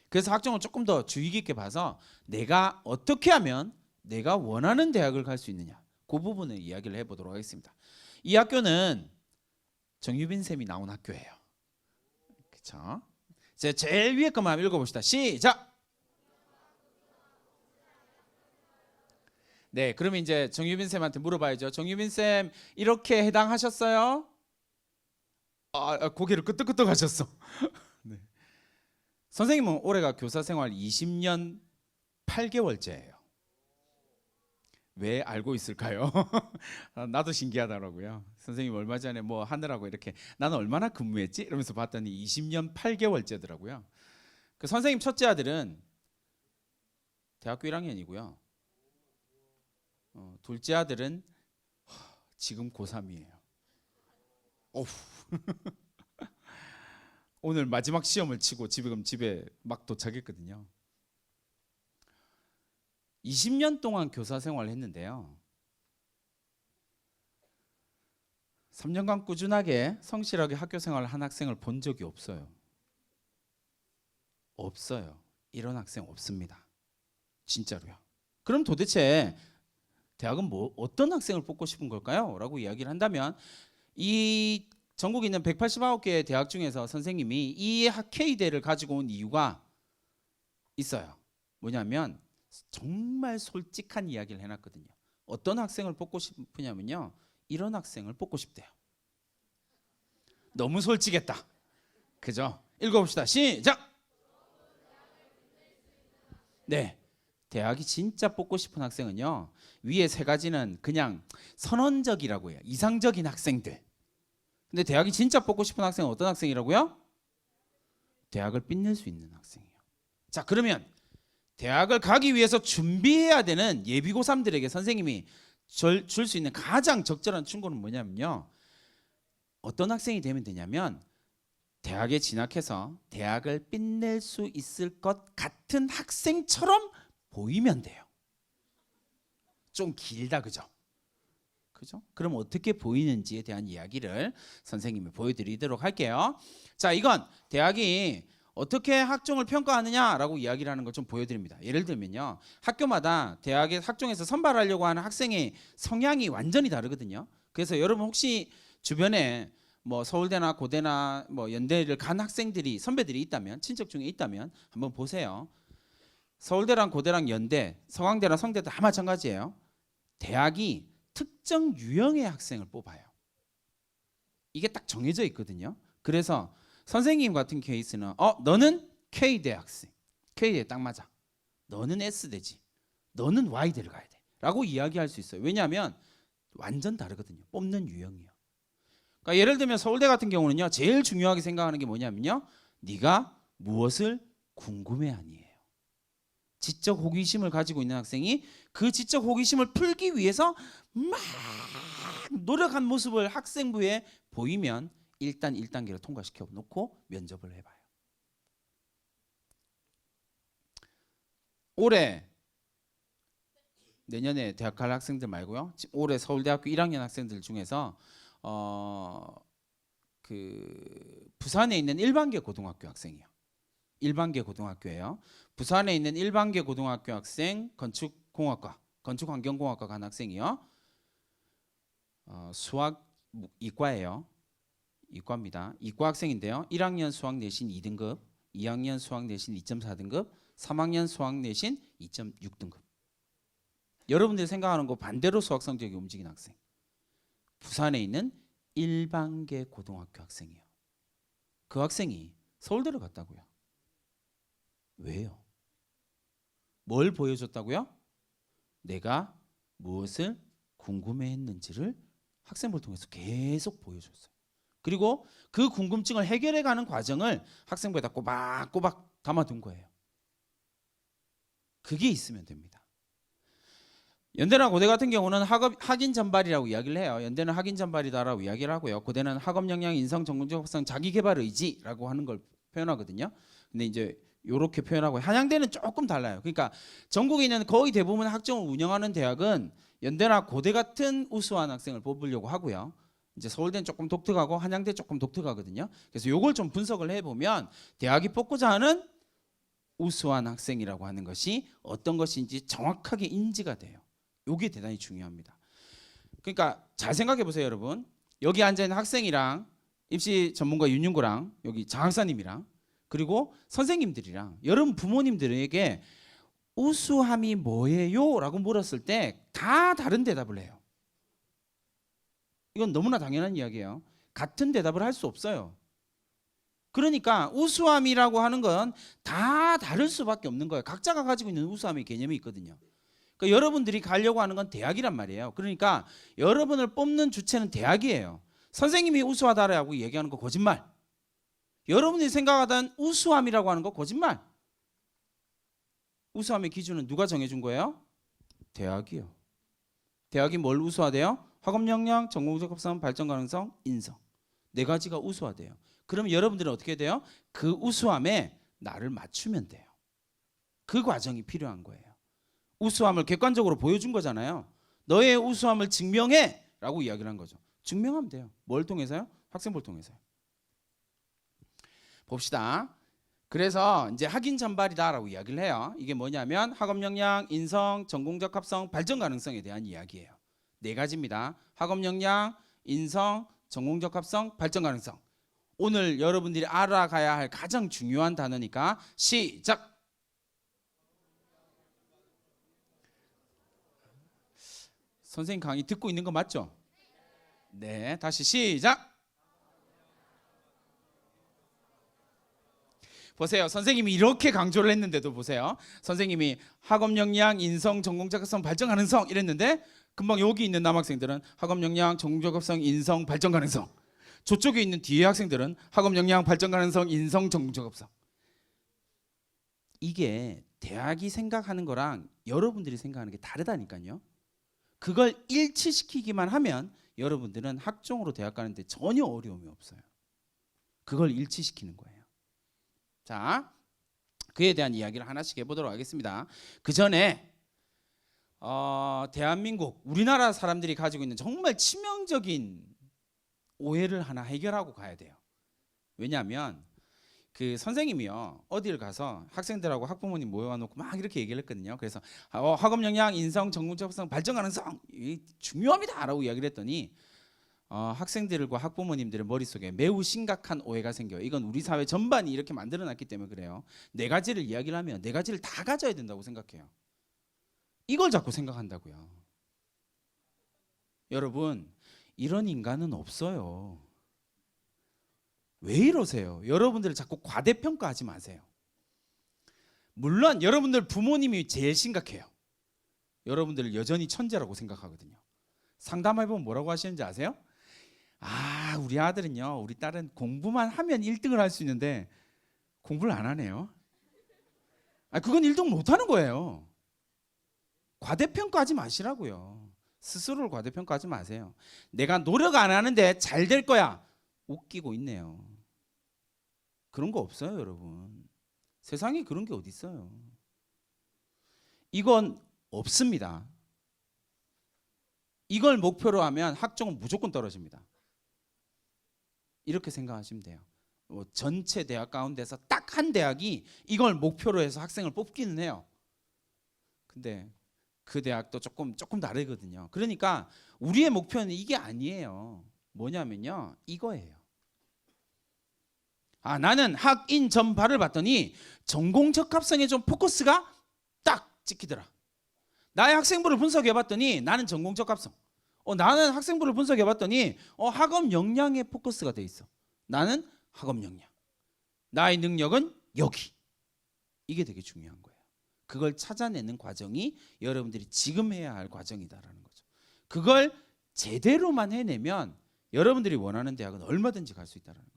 그래서 학종을 조금 더 주의 깊게 봐서 내가 어떻게 하면 내가 원하는 대학을 갈 수 있느냐, 그 부분을 이야기를 해보도록 하겠습니다. 이 학교는 정유빈 쌤이 나온 학교예요. 그렇죠? 제일 위에 것만 한번 읽어봅시다. 시작. 네, 그러면 이제 정유빈 쌤한테 물어봐야죠. 정유빈 쌤, 이렇게 해당하셨어요? 고개를 끄덕끄덕 하셨어. 네. 선생님은 올해가 교사 생활 20년 8개월째예요. 왜 알고 있을까요? 나도 신기하더라고요. 선생님 얼마 전에 뭐 하느라고 이렇게 나는 얼마나 근무했지? 이러면서 봤더니 20년 8개월째더라고요. 그 선생님 첫째 아들은 대학교 1학년이고요. 둘째 아들은 지금 고3이에요. 오후. 오늘 마지막 시험을 치고 지금 집에 막 도착했거든요. 20년 동안 교사 생활을 했는데요, 3년간 꾸준하게 성실하게 학교 생활을 한 학생을 본 적이 없어요. 없어요. 이런 학생 없습니다. 진짜로요. 그럼 도대체 대학은 뭐 어떤 학생을 뽑고 싶은 걸까요? 라고 이야기를 한다면, 이 전국에 있는 189개의 대학 중에서 선생님이 이 K대를 가지고 온 이유가 있어요. 뭐냐면 정말 솔직한 이야기를 해놨거든요. 어떤 학생을 뽑고 싶으냐면요, 이런 학생을 뽑고 싶대요. 너무 솔직했다. 그죠? 읽어봅시다. 시작. 네, 대학이 진짜 뽑고 싶은 학생은요, 위에 세 가지는 그냥 선언적이라고 해요. 이상적인 학생들. 근데 대학이 진짜 뽑고 싶은 학생은 어떤 학생이라고요? 대학을 빛낼 수 있는 학생이에요. 자, 그러면 대학을 가기 위해서 준비해야 되는 예비 고3들에게 선생님이 줄 수 있는 가장 적절한 충고는 뭐냐면요, 어떤 학생이 되면 되냐면 대학에 진학해서 대학을 빛낼 수 있을 것 같은 학생처럼 보이면 돼요. 좀 길다, 그죠? 그죠? 그럼 어떻게 보이는지에 대한 이야기를 선생님이 보여드리도록 할게요. 자, 이건 대학이 어떻게 학종을 평가하느냐라고 이야기를 하는 걸 좀 보여드립니다. 예를 들면요, 학교마다 대학의 학종에서 선발하려고 하는 학생의 성향이 완전히 다르거든요. 그래서 여러분 혹시 주변에 뭐 서울대나 고대나 뭐 연대를 간 학생들이, 선배들이 있다면, 친척 중에 있다면 한번 보세요. 서울대랑 고대랑 연대, 서강대랑 성대 다 마찬가지예요. 대학이 특정 유형의 학생을 뽑아요. 이게 딱 정해져 있거든요. 그래서 선생님 같은 케이스는 너는 K대 학생, K대 딱 맞아. 너는 S대지, 너는 Y대를 가야 돼 라고 이야기할 수 있어요. 왜냐하면 완전 다르거든요. 뽑는 유형이요. 그러니까 예를 들면 서울대 같은 경우는요, 제일 중요하게 생각하는 게 뭐냐면요, 네가 무엇을 궁금해하니에요. 지적 호기심을 가지고 있는 학생이 그 지적 호기심을 풀기 위해서 막 노력한 모습을 학생부에 보이면 일단 1단계를 통과시켜 놓고 면접을 해봐요. 올해, 내년에 대학 갈 학생들 말고요, 올해 서울대학교 1학년 학생들 중에서 부산에 있는 일반계 고등학교 학생이요. 일반계 고등학교예요. 부산에 있는 일반계 고등학교 학생, 건축공학과, 건축환경공학과 간 학생이요. 수학 이과예요. 이과입니다. 이과 학생인데요. 1학년 수학 내신 2등급, 2학년 수학 내신 2.4등급, 3학년 수학 내신 2.6등급. 여러분들이 생각하는 거 반대로 수학 성적이 움직이는 학생. 부산에 있는 일반계 고등학교 학생이요. 그 학생이 서울대를 갔다고요. 왜요? 뭘 보여줬다고요? 내가 무엇을 궁금해했는지를 학생부를 통해서 계속 보여줬어요. 그리고 그 궁금증을 해결해가는 과정을 학생부에다 꼬박꼬박 담아둔 거예요. 그게 있으면 됩니다. 연대나 고대 같은 경우는 학인 전발이라고 이야기를 해요. 연대는 학인 전발이다라고 이야기를 하고요. 고대는 학업 역량, 인성, 전공적 합성, 자기 개발 의지라고 하는 걸 표현하거든요. 근데 이제 이렇게 표현하고 한양대는 조금 달라요. 그러니까 전국에 있는 거의 대부분 학종을 운영하는 대학은 연대나 고대 같은 우수한 학생을 뽑으려고 하고요. 이제 서울대는 조금 독특하고 한양대 조금 독특하거든요. 그래서 이걸 좀 분석을 해보면 대학이 뽑고자 하는 우수한 학생이라고 하는 것이 어떤 것인지 정확하게 인지가 돼요. 이게 대단히 중요합니다. 그러니까 잘 생각해 보세요, 여러분. 여기 앉아 있는 학생이랑 입시 전문가 윤윤구랑 여기 장학사님이랑 그리고 선생님들이랑 여러분 부모님들에게 우수함이 뭐예요? 라고 물었을 때 다 다른 대답을 해요. 이건 너무나 당연한 이야기예요. 같은 대답을 할 수 없어요. 그러니까 우수함이라고 하는 건 다 다를 수밖에 없는 거예요. 각자가 가지고 있는 우수함의 개념이 있거든요. 그러니까 여러분들이 가려고 하는 건 대학이란 말이에요. 그러니까 여러분을 뽑는 주체는 대학이에요. 선생님이 우수하다라고 얘기하는 거 거짓말. 여러분이 생각하던 우수함이라고 하는 거 거짓말. 우수함의 기준은 누가 정해준 거예요? 대학이요. 대학이 뭘 우수하대요? 학업 역량, 전공적 합성, 발전 가능성, 인성. 네 가지가 우수하대요. 그럼 여러분들은 어떻게 돼요? 그 우수함에 나를 맞추면 돼요. 그 과정이 필요한 거예요. 우수함을 객관적으로 보여준 거잖아요. 너의 우수함을 증명해 라고 이야기를 한 거죠. 증명하면 돼요. 뭘 통해서요? 학생부를 통해서요. 봅시다. 그래서 이제 학인 전발이다라고 이야기를 해요. 이게 뭐냐면 학업 역량, 인성, 전공적 합성, 발전 가능성에 대한 이야기예요. 네 가지입니다. 학업 역량, 인성, 전공적 합성, 발전 가능성. 오늘 여러분들이 알아가야 할 가장 중요한 단어니까 시작. 선생님 강의 듣고 있는 거 맞죠? 네, 다시 시작. 보세요. 선생님이 이렇게 강조를 했는데도 보세요. 선생님이 학업 역량, 인성, 전공적 합성, 발전 가능성 이랬는데 금방 여기 있는 남학생들은 학업 역량, 전공적 합성, 인성, 발전 가능성. 저쪽에 있는 뒤에 학생들은 학업 역량, 발전 가능성, 인성, 전공적 합성. 이게 대학이 생각하는 거랑 여러분들이 생각하는 게 다르다니까요. 그걸 일치시키기만 하면 여러분들은 학종으로 대학 가는데 전혀 어려움이 없어요. 그걸 일치시키는 거예요. 자, 그에 대한 이야기를 하나씩 해보도록 하겠습니다. 그 전에 대한민국 우리나라 사람들이 가지고 있는 정말 치명적인 오해를 하나 해결하고 가야 돼요. 왜냐하면 그 선생님이요 어디를 가서 학생들하고 학부모님 모여놓고 막 이렇게 얘기를 했거든요. 그래서 학업 역량, 인성, 전공적 합성, 발전 가능성 중요합니다라고 이야기를 했더니 학생들과 학부모님들의 머릿속에 매우 심각한 오해가 생겨요. 이건 우리 사회 전반이 이렇게 만들어놨기 때문에 그래요. 네 가지를 이야기를 하면 네 가지를 다 가져야 된다고 생각해요. 이걸 자꾸 생각한다고요. 여러분 이런 인간은 없어요. 왜 이러세요? 여러분들을 자꾸 과대평가하지 마세요. 물론 여러분들 부모님이 제일 심각해요. 여러분들을 여전히 천재라고 생각하거든요. 상담해보면 뭐라고 하시는지 아세요? 우리 아들은요 우리 딸은 공부만 하면 1등을 할 수 있는데 공부를 안 하네요. 그건 1등 못하는 거예요. 과대평가하지 마시라고요. 스스로를 과대평가하지 마세요. 내가 노력 안 하는데 잘 될 거야. 웃기고 있네요. 그런 거 없어요, 여러분. 세상에 그런 게 어디 있어요. 이건 없습니다. 이걸 목표로 하면 학종은 무조건 떨어집니다. 이렇게 생각하시면 돼요. 전체 대학 가운데서 딱 한 대학이 이걸 목표로 해서 학생을 뽑기는 해요. 근데 그 대학도 조금 다르거든요. 그러니까 우리의 목표는 이게 아니에요. 뭐냐면요, 이거예요. 나는 학인 전발을 봤더니 전공적 합성에 좀 포커스가 딱 찍히더라. 나의 학생부를 분석해봤더니 나는 전공적 합성. 나는 학생부를 분석해봤더니 학업 역량에 포커스가 돼 있어. 나는 학업 역량. 나의 능력은 여기. 이게 되게 중요한 거예요. 그걸 찾아내는 과정이 여러분들이 지금 해야 할 과정이다라는 거죠. 그걸 제대로만 해내면 여러분들이 원하는 대학은 얼마든지 갈 수 있다는 거예요.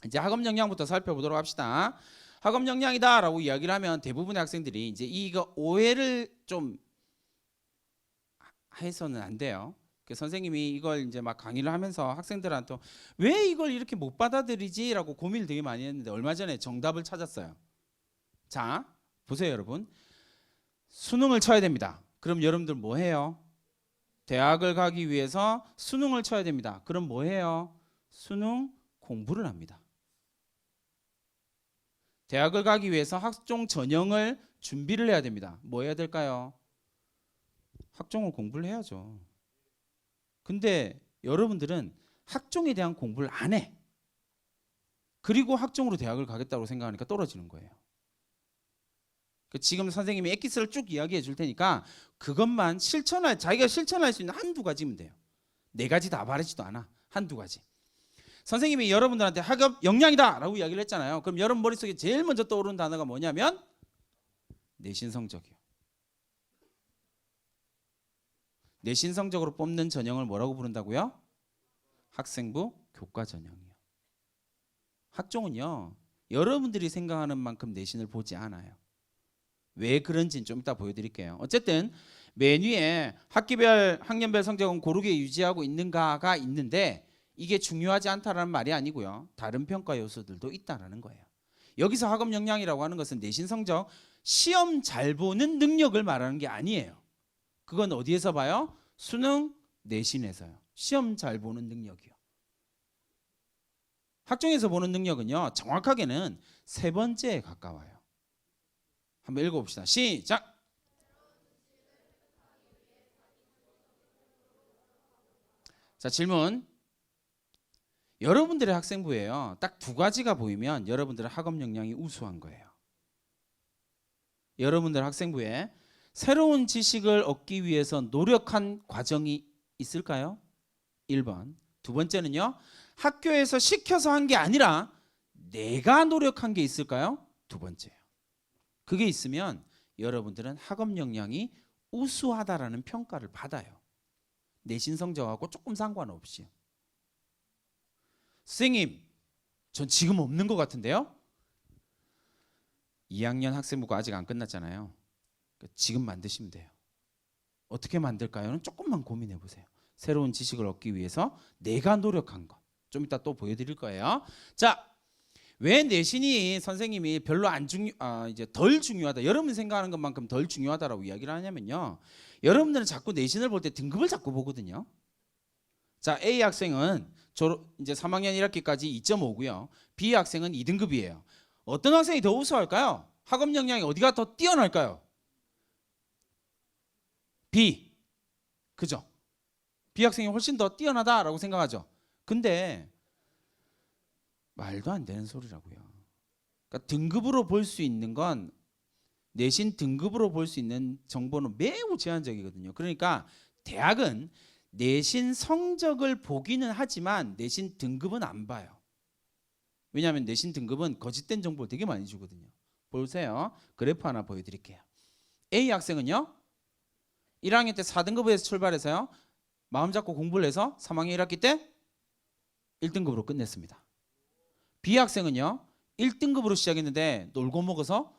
이제 학업 역량부터 살펴보도록 합시다. 학업 역량이다라고 이야기를 하면 대부분의 학생들이 이제 이거 오해를 좀 해서는 안 돼요. 선생님이 이걸 이제 막 강의를 하면서 학생들한테 왜 이걸 이렇게 못 받아들이지라고 고민을 되게 많이 했는데 얼마 전에 정답을 찾았어요. 자, 보세요, 여러분. 수능을 쳐야 됩니다. 그럼 여러분들 뭐 해요? 대학을 가기 위해서 수능을 쳐야 됩니다. 그럼 뭐 해요? 수능 공부를 합니다. 대학을 가기 위해서 학종 전형을 준비를 해야 됩니다. 뭐 해야 될까요? 학종을 공부를 해야죠. 근데 여러분들은 학종에 대한 공부를 안 해. 그리고 학종으로 대학을 가겠다고 생각하니까 떨어지는 거예요. 지금 선생님이 엑기스를 쭉 이야기해 줄 테니까 그것만 자기가 실천할 수 있는 한두 가지면 돼요. 네 가지 다 바르지도 않아. 한두 가지. 선생님이 여러분들한테 학업 역량이다 라고 이야기를 했잖아요. 그럼 여러분 머릿속에 제일 먼저 떠오르는 단어가 뭐냐면 내신 성적이요. 내신 성적으로 뽑는 전형을 뭐라고 부른다고요? 학생부 교과 전형이요. 학종은요, 여러분들이 생각하는 만큼 내신을 보지 않아요. 왜 그런지는 좀 이따 보여드릴게요. 어쨌든 맨 위에 학기별, 학년별 성적은 고르게 유지하고 있는가가 있는데 이게 중요하지 않다라는 말이 아니고요. 다른 평가 요소들도 있다라는 거예요. 여기서 학업 역량이라고 하는 것은 내신 성적, 시험 잘 보는 능력을 말하는 게 아니에요. 그건 어디에서 봐요? 수능, 내신에서요. 시험 잘 보는 능력이요. 학종에서 보는 능력은요, 정확하게는 세 번째에 가까워요. 한번 읽어봅시다. 시작. 자, 질문. 여러분들의 학생부에요, 딱 두 가지가 보이면 여러분들의 학업 역량이 우수한 거예요. 여러분들 학생부에 새로운 지식을 얻기 위해서 노력한 과정이 있을까요? 1번. 두 번째는요, 학교에서 시켜서 한 게 아니라 내가 노력한 게 있을까요? 두 번째예요. 그게 있으면 여러분들은 학업 역량이 우수하다라는 평가를 받아요. 내신 성적하고 조금 상관없이요. 선생님, 전 지금 없는 것 같은데요? 2학년 학생부가 아직 안 끝났잖아요. 지금 만드시면 돼요. 어떻게 만들까요?는 조금만 고민해 보세요. 새로운 지식을 얻기 위해서 내가 노력한 것. 좀 이따 또 보여드릴 거예요. 자, 왜 내신이 선생님이 별로 이제 덜 중요하다, 여러분 생각하는 것만큼 덜 중요하다라고 이야기를 하냐면요, 여러분들은 자꾸 내신을 볼 때 등급을 자꾸 보거든요. 자, A 학생은 이제 3학년 1학기까지 2.5고요. B 학생은 2등급이에요. 어떤 학생이 더 우수할까요? 학업 역량이 어디가 더 뛰어날까요? B. 그죠? B 학생이 훨씬 더 뛰어나다라고 생각하죠. 근데 말도 안 되는 소리라고요. 그러니까 등급으로 볼 수 있는 건, 내신 등급으로 볼 수 있는 정보는 매우 제한적이거든요. 그러니까 대학은 내신 성적을 보기는 하지만 내신 등급은 안 봐요. 왜냐하면 내신 등급은 거짓된 정보를 되게 많이 주거든요. 보세요. 그래프 하나 보여드릴게요. A 학생은요, 1학년 때 4등급에서 출발해서요, 마음 잡고 공부를 해서 3학년 1학기 때 1등급으로 끝냈습니다. B 학생은요, 1등급으로 시작했는데 놀고 먹어서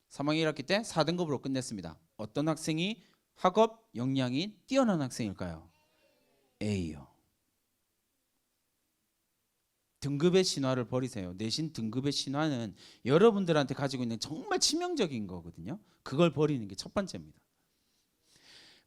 3학년 1학기 때 4등급으로 끝냈습니다. 어떤 학생이 학업 역량이 뛰어난 학생일까요? A요. 등급의 신화를 버리세요. 내신 등급의 신화는 여러분들한테 가지고 있는 정말 치명적인 거거든요. 그걸 버리는 게 첫 번째입니다.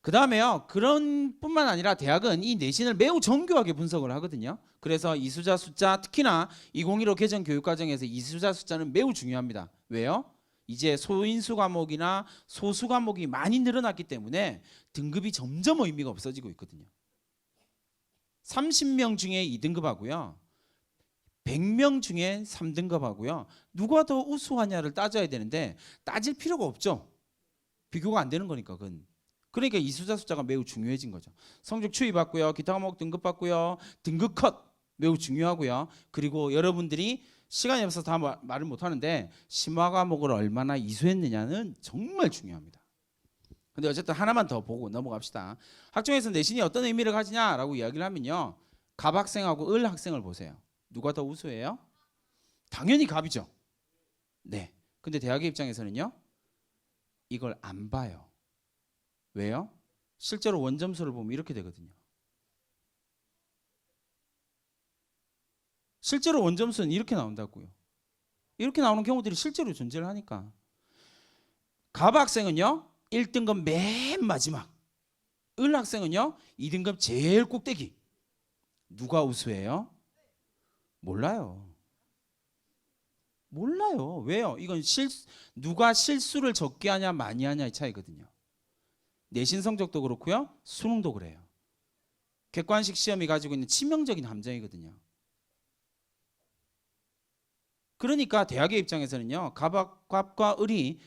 그 다음에요, 그런 뿐만 아니라 대학은 이 내신을 매우 정교하게 분석을 하거든요. 그래서 이수자 숫자, 특히나 2015 개정 교육과정에서 이수자 숫자는 매우 중요합니다. 왜요? 이제 소인수 과목이나 소수 과목이 많이 늘어났기 때문에 등급이 점점 의미가 없어지고 있거든요. 30명 중에 2등급 하고요, 100명 중에 3등급 하고요, 누가 더 우수하냐를 따져야 되는데 따질 필요가 없죠. 비교가 안 되는 거니까 그건. 그러니까 이수자 숫자가 매우 중요해진 거죠. 성적 추이 받고요, 기타 과목 등급 받고요, 등급 컷 매우 중요하고요. 그리고 여러분들이 시간이 없어서 다 말을 못 하는데 심화 과목을 얼마나 이수했느냐는 정말 중요합니다. 근데 어쨌든 하나만 더 보고 넘어갑시다. 학종에서 내신이 어떤 의미를 가지냐라고 이야기를 하면요. 갑 학생하고 을 학생을 보세요. 누가 더 우수해요? 당연히 갑이죠. 네. 근데 대학의 입장에서는요. 이걸 안 봐요. 왜요? 실제로 원점수를 보면 이렇게 되거든요. 실제로 원점수는 이렇게 나온다고요. 이렇게 나오는 경우들이 실제로 존재를 하니까. 갑 학생은요. 1등급 맨 마지막. 을 학생은요. 2등급 제일 꼭대기. 누가 우수해요? 몰라요. 몰라요. 왜요? 이건 누가 실수를 적게 하냐 많이 하냐의 차이거든요. 내신 성적도 그렇고요. 수능도 그래요. 객관식 시험이 가지고 있는 치명적인 함정이거든요. 그러니까 대학의 입장에서는요. 갑과 을이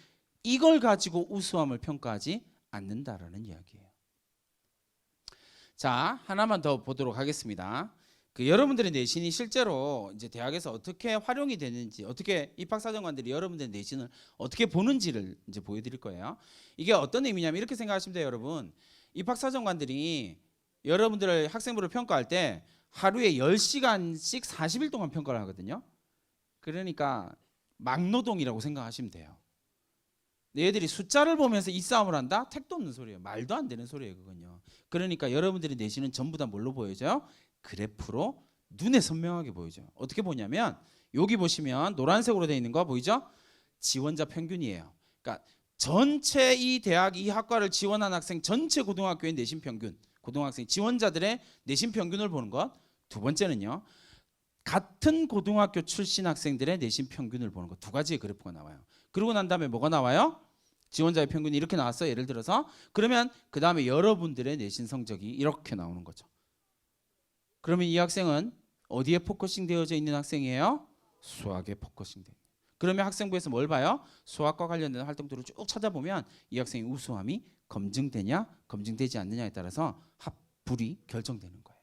이걸 가지고 우수함을 평가하지 않는다라는 이야기예요. 자, 하나만 더 보도록 하겠습니다. 여러분들의 내신이 실제로 이제 대학에서 어떻게 활용이 되는지, 어떻게 입학사정관들이 여러분들의 내신을 어떻게 보는지를 이제 보여드릴 거예요. 이게 어떤 의미냐면 이렇게 생각하시면 돼요, 여러분. 입학사정관들이 여러분들의 학생부를 평가할 때 하루에 10시간씩 40일 동안 평가를 하거든요. 그러니까 막노동이라고 생각하시면 돼요. 얘들이 숫자를 보면서 이 싸움을 한다? 택도 없는 소리예요. 말도 안 되는 소리예요, 그건요. 그러니까 여러분들이 내신은 전부 다 뭘로 보여져요? 그래프로 눈에 선명하게 보이죠. 어떻게 보냐면 여기 보시면 노란색으로 되어 있는 거 보이죠? 지원자 평균이에요. 그러니까 전체 이 대학 이 학과를 지원한 학생 전체 고등학교의 내신 평균, 고등학생 지원자들의 내신 평균을 보는 것. 두 번째는요. 같은 고등학교 출신 학생들의 내신 평균을 보는 것. 두 가지의 그래프가 나와요. 그러고 난 다음에 뭐가 나와요? 지원자의 평균이 이렇게 나왔어요. 예를 들어서 그러면 그 다음에 여러분들의 내신 성적이 이렇게 나오는 거죠. 그러면 이 학생은 어디에 포커싱 되어져 있는 학생이에요? 수학에 포커싱 되어 있는. 그러면 학생부에서 뭘 봐요? 수학과 관련된 활동들을 쭉 찾아보면 이 학생의 우수함이 검증되냐 검증되지 않느냐에 따라서 합불이 결정되는 거예요.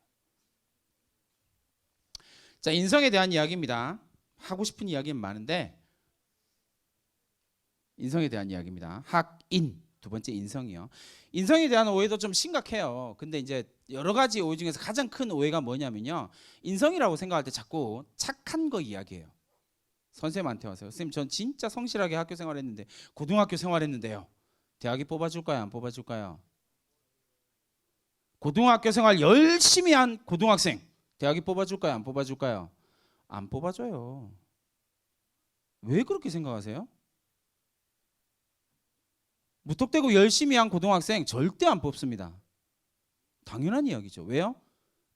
자, 인성에 대한 이야기입니다. 하고 싶은 이야기는 많은데 인성에 대한 이야기입니다. 학인 두 번째 인성이요. 인성에 대한 오해도 좀 심각해요. 근데 이제 여러 가지 오해 중에서 가장 큰 오해가 뭐냐면요. 인성이라고 생각할 때 자꾸 착한 거 이야기해요. 선생님한테 와서요. 선생님 전 진짜 성실하게 학교 생활했는데 고등학교 생활했는데요. 대학이 뽑아줄까요? 안 뽑아줄까요? 고등학교 생활 열심히 한 고등학생 대학이 뽑아줄까요? 안 뽑아줄까요? 안 뽑아줘요. 왜 그렇게 생각하세요? 무턱대고 열심히 한 고등학생 절대 안 뽑습니다. 당연한 이야기죠. 왜요?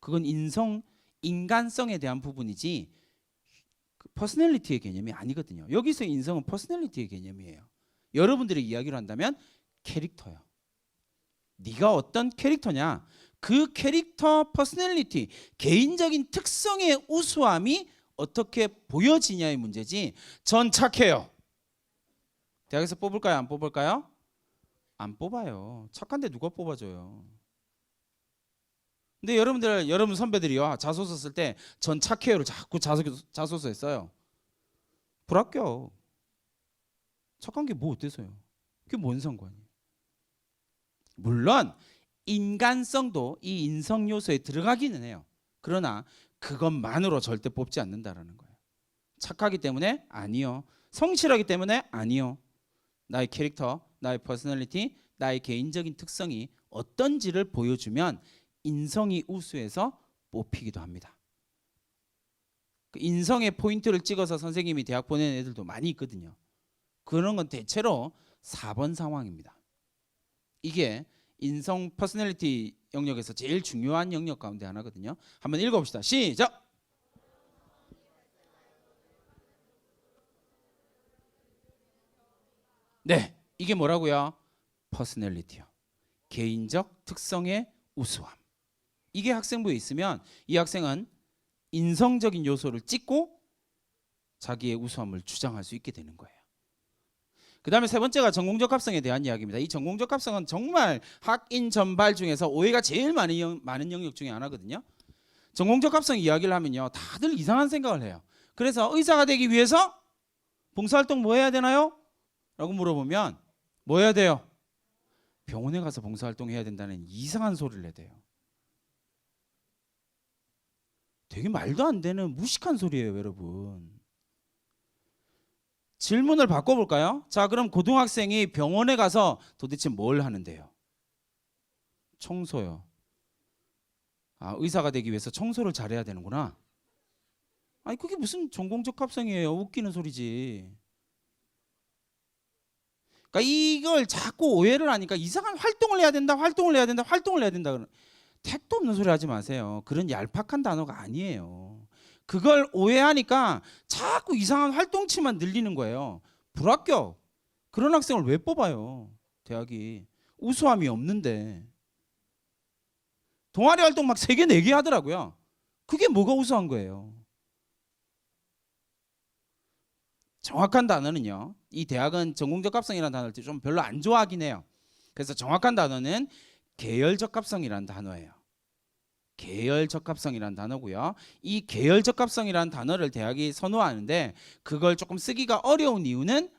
그건 인간성에 대한 부분이지 퍼스널리티의 개념이 아니거든요. 여기서 인성은 퍼스널리티의 개념이에요. 여러분들이 이야기를 한다면 캐릭터요. 네가 어떤 캐릭터냐? 그 캐릭터 퍼스널리티, 개인적인 특성의 우수함이 어떻게 보여지냐의 문제지. 전 착해요. 대학에서 뽑을까요? 안 뽑을까요? 안 뽑아요. 착한데 누가 뽑아줘요? 근데 여러분 선배들이요. 자소서 쓸 때 전 착해요를 자꾸 자소서에 써요. 불합격. 착한 게 뭐 어때서요? 그게 뭔 상관이에요? 물론 인간성도 이 인성 요소에 들어가기는 해요. 그러나 그것만으로 절대 뽑지 않는다라는 거예요. 착하기 때문에 아니요. 성실하기 때문에 아니요. 나의 캐릭터, 나의 퍼스널리티, 나의 개인적인 특성이 어떤지를 보여주면 인성이 우수해서 뽑히기도 합니다. 그 인성의 포인트를 찍어서 선생님이 대학 보내는 애들도 많이 있거든요. 그런 건 대체로 4번 상황입니다. 이게 인성 퍼스널리티 영역에서 제일 중요한 영역 가운데 하나거든요. 한번 읽어봅시다. 시작. 네, 이게 뭐라고요? 퍼스널리티요. 개인적 특성의 우수함. 이게 학생부에 있으면 이 학생은 인성적인 요소를 찍고 자기의 우수함을 주장할 수 있게 되는 거예요. 그 다음에 세 번째가 전공적 합성에 대한 이야기입니다. 이 전공적 합성은 정말 학인 전발 중에서 오해가 제일 많은 영역 중에 하나거든요. 전공적 합성 이야기를 하면요. 다들 이상한 생각을 해요. 그래서 의사가 되기 위해서 봉사활동 뭐 해야 되나요? 라고 물어보면 뭐 해야 돼요? 병원에 가서 봉사활동해야 된다는 이상한 소리를 해대요. 되게 말도 안 되는 무식한 소리예요, 여러분. 질문을 바꿔볼까요? 자, 그럼 고등학생이 병원에 가서 도대체 뭘 하는데요? 청소요. 아, 의사가 되기 위해서 청소를 잘해야 되는구나. 아니, 그게 무슨 전공적합성이에요? 웃기는 소리지. 그러니까 이걸 자꾸 오해를 하니까 이상한 활동을 해야 된다, 활동을 해야 된다, 활동을 해야 된다. 택도 없는 소리 하지 마세요. 그런 얄팍한 단어가 아니에요. 그걸 오해하니까 자꾸 이상한 활동치만 늘리는 거예요. 불합격. 그런 학생을 왜 뽑아요? 대학이 우수함이 없는데. 동아리 활동 막 3개, 4개 하더라고요. 그게 뭐가 우수한 거예요? 정확한 단어는요. 이 대학은 전공적합성이라는 단어를 좀 별로 안 좋아하긴 해요. 그래서 정확한 단어는 계열적합성이라는 단어예요. 계열적합성이라는 단어고요. 이 계열적합성이라는 단어를 대학이 선호하는데 그걸 조금 쓰기가 어려운 이유는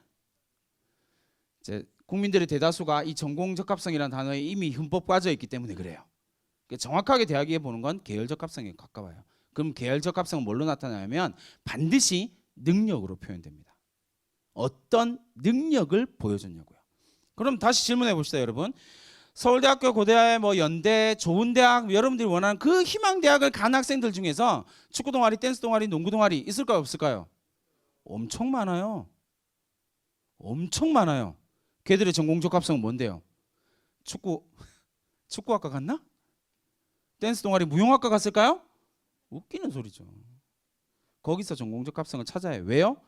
이제 국민들의 대다수가 이 전공적합성이라는 단어에 이미 흠뻑 빠져 있기 때문에 그래요. 정확하게 대학이 보는 건 계열적합성에 가까워요. 그럼 계열적합성은 뭘로 나타나냐면 반드시 능력으로 표현됩니다. 어떤 능력을 보여줬냐고요. 그럼 다시 질문해 봅시다, 여러분. 서울대학교, 고대, 뭐 연대, 좋은 대학, 여러분들이 원하는 그 희망 대학을 간 학생들 중에서 축구 동아리, 댄스 동아리, 농구 동아리 있을까요, 없을까요? 엄청 많아요. 엄청 많아요. 걔들의 전공적합성은 뭔데요? 축구학과 갔나? 댄스 동아리, 무용학과 갔을까요? 웃기는 소리죠. 거기서 전공적합성을 찾아야 해요. 왜요?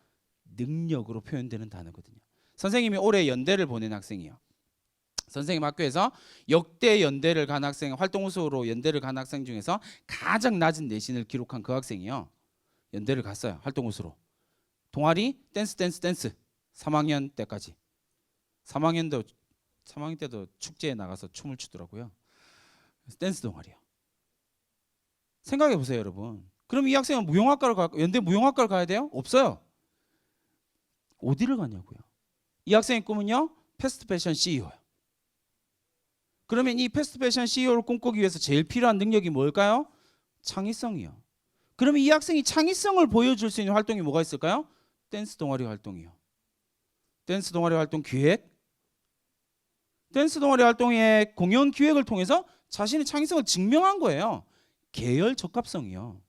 능력으로 표현되는 단어거든요. 선생님이 올해 연대를 보낸 학생이요. 선생님 학교에서 역대 연대를 간 학생, 활동 우수로 연대를 간 학생 중에서 가장 낮은 내신을 기록한 그 학생이요. 연대를 갔어요. 활동 우수로. 동아리 댄스 3학년 때까지. 3학년 때도 축제에 나가서 춤을 추더라고요. 댄스 동아리요. 생각해 보세요, 여러분. 그럼 이 학생은 연대 무용학과를 가야 돼요? 없어요. 어디를 가냐고요. 이 학생의 꿈은요, 패스트 패션 CEO예요. 그러면 이 패스트 패션 CEO를 꿈꾸기 위해서 제일 필요한 능력이 뭘까요? 창의성이요. 그러면 이 학생이 창의성을 보여줄 수 있는 활동이 뭐가 있을까요? 댄스 동아리 활동이요. 댄스 동아리 활동 기획. 댄스 동아리 활동의 공연 기획을 통해서 자신의 창의성을 증명한 거예요. 계열 적합성이요.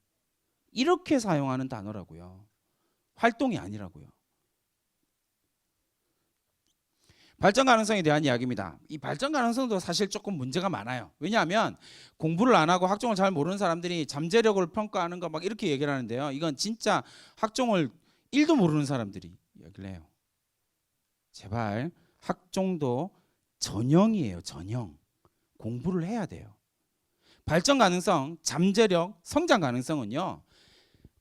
이렇게 사용하는 단어라고요. 활동이 아니라고요. 발전 가능성에 대한 이야기입니다. 이 발전 가능성도 사실 조금 문제가 많아요. 왜냐하면 공부를 안 하고 학종을 잘 모르는 사람들이 잠재력을 평가하는 거 막 이렇게 얘기를 하는데요. 이건 진짜 학종을 1도 모르는 사람들이 얘기를 해요. 제발 학종도 전형이에요. 전형. 공부를 해야 돼요. 발전 가능성, 잠재력, 성장 가능성은요.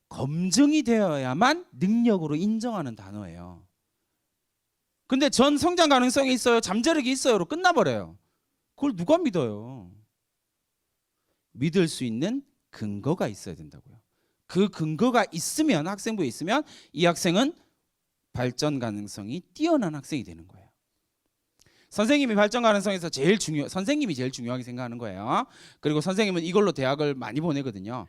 검증이 되어야만 능력으로 인정하는 단어예요. 근데 전 성장 가능성이 있어요, 잠재력이 있어요로 끝나버려요. 그걸 누가 믿어요? 믿을 수 있는 근거가 있어야 된다고요. 그 근거가 있으면, 학생부에 있으면 이 학생은 발전 가능성이 뛰어난 학생이 되는 거예요. 선생님이 발전 가능성에서 선생님이 제일 중요하게 생각하는 거예요. 그리고 선생님은 이걸로 대학을 많이 보내거든요.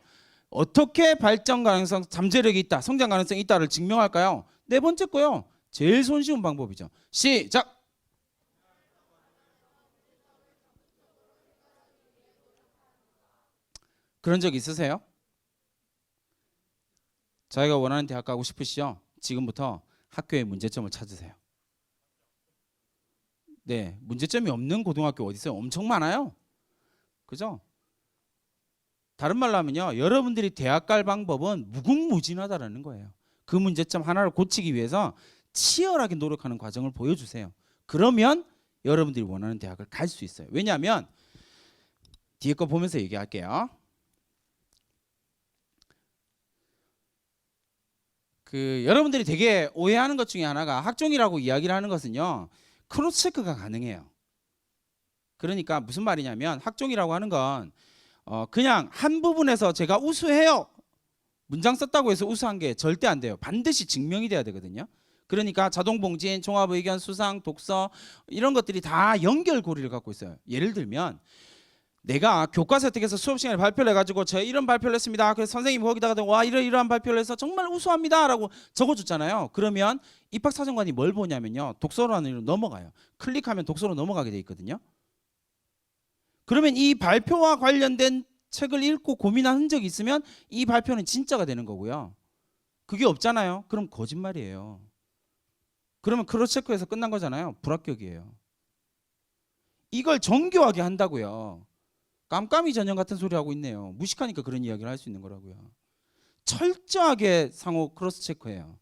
어떻게 발전 가능성, 잠재력이 있다, 성장 가능성이 있다를 증명할까요? 네 번째 거요. 제일 손쉬운 방법이죠. 시작. 그런 적 있으세요? 자기가 원하는 대학 가고 싶으시죠? 지금부터 학교의 문제점을 찾으세요. 네, 문제점이 없는 고등학교 어디 있어요? 엄청 많아요. 그죠? 다른 말로 하면요, 여러분들이 대학 갈 방법은 무궁무진하다라는 거예요. 그 문제점 하나를 고치기 위해서 치열하게 노력하는 과정을 보여주세요. 그러면 여러분들이 원하는 대학을 갈 수 있어요. 왜냐하면 뒤에 거 보면서 얘기할게요. 여러분들이 되게 오해하는 것 중에 하나가 학종이라고 이야기를 하는 것은요, 크로스 체크가 가능해요. 그러니까 무슨 말이냐면 학종이라고 하는 건 그냥 한 부분에서 제가 우수해요, 문장 썼다고 해서 우수한 게 절대 안 돼요. 반드시 증명이 돼야 되거든요. 그러니까 자동봉진, 종합의견, 수상, 독서 이런 것들이 다 연결고리를 갖고 있어요. 예를 들면 내가 교과서 혜택에서 수업 시간에 발표를 해가지고 저 이런 발표를 했습니다. 그래서 선생님이 거기다가 와 이러한 발표를 해서 정말 우수합니다라고 적어줬잖아요. 그러면 입학사정관이 뭘 보냐면요. 독서란으로 넘어가요. 클릭하면 독서로 넘어가게 돼 있거든요. 그러면 이 발표와 관련된 책을 읽고 고민한 흔적이 있으면 이 발표는 진짜가 되는 거고요. 그게 없잖아요. 그럼 거짓말이에요. 그러면 크로스체크해서 끝난 거잖아요. 불합격이에요. 이걸 정교하게 한다고요. 깜깜이 전형 같은 소리 하고 있네요. 무식하니까 그런 이야기를 할 수 있는 거라고요. 철저하게 상호 크로스체크해요.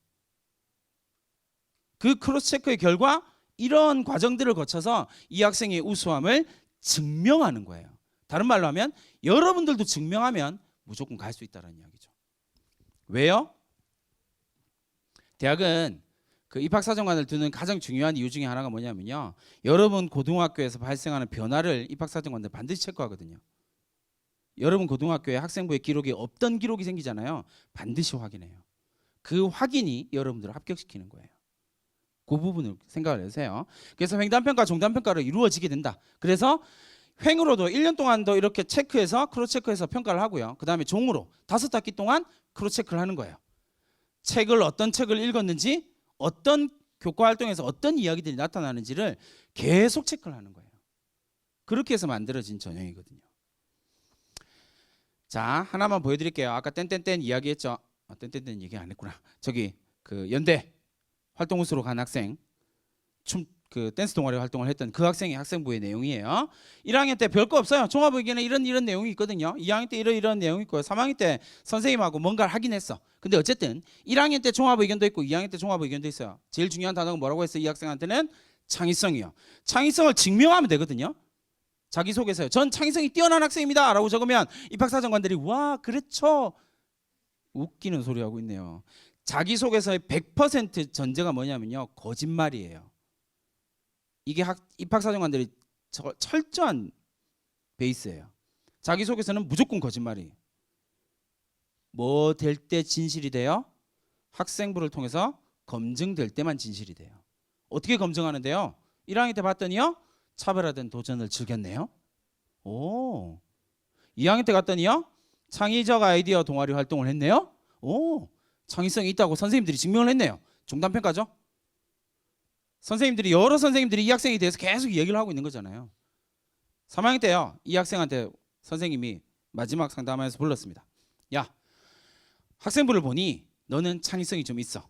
그 크로스체크의 결과 이런 과정들을 거쳐서 이 학생의 우수함을 증명하는 거예요. 다른 말로 하면 여러분들도 증명하면 무조건 갈 수 있다는 이야기죠. 왜요? 대학은 그 입학사정관을 두는 가장 중요한 이유 중에 하나가 뭐냐면요. 여러분 고등학교에서 발생하는 변화를 입학사정관들 반드시 체크하거든요. 여러분 고등학교에 학생부의 기록에 없던 기록이 생기잖아요. 반드시 확인해요. 그 확인이 여러분들을 합격시키는 거예요. 그 부분을 생각을 해주세요. 그래서 횡단평가, 종단평가로 이루어지게 된다. 그래서 횡으로도 1년 동안도 이렇게 체크해서 크로스체크해서 평가를 하고요. 그 다음에 종으로 5학기 동안 크로스체크를 하는 거예요. 어떤 책을 읽었는지, 어떤 교과 활동에서 어떤 이야기들이 나타나는지를 계속 체크를 하는 거예요. 그렇게 해서 만들어진 전형이거든요. 자, 하나만 보여드릴게요. 아까 땡땡땡 이야기했죠. 땡땡땡 얘기 안 했구나. 저기 그 연대 활동 우수로 간 학생, 그 댄스 동아리 활동을 했던 그 학생의 학생부의 내용이에요. 1학년 때 별거 없어요. 종합의견에 이런 내용이 있거든요. 2학년 때 이런 내용이 있고요. 3학년 때 선생님하고 뭔가를 하긴 했어. 근데 어쨌든 1학년 때 종합의견도 있고 2학년 때 종합의견도 있어요. 제일 중요한 단어가 뭐라고 했어요? 이 학생한테는 창의성이요. 창의성을 증명하면 되거든요. 자기소개서요. 전 창의성이 뛰어난 학생입니다 라고 적으면 입학사정관들이 와 그렇죠. 웃기는 소리 하고 있네요. 자기소개서의 100% 전제가 뭐냐면요. 거짓말이에요. 이게 입학사정관들이 철저한 베이스예요. 자기소개서는 무조건 거짓말이에요. 뭐 될 때 진실이 돼요? 학생부를 통해서 검증될 때만 진실이 돼요. 어떻게 검증하는데요? 1학년 때 봤더니요. 차별화된 도전을 즐겼네요. 오. 2학년 때 갔더니요. 창의적 아이디어 동아리 활동을 했네요. 오. 창의성이 있다고 선생님들이 증명을 했네요. 종단평가죠. 여러 선생님들이 이 학생에 대해서 계속 얘기를 하고 있는 거잖아요. 3학년 때요. 이 학생한테 선생님이 마지막 상담하면서 불렀습니다. 야, 학생부를 보니 너는 창의성이 좀 있어.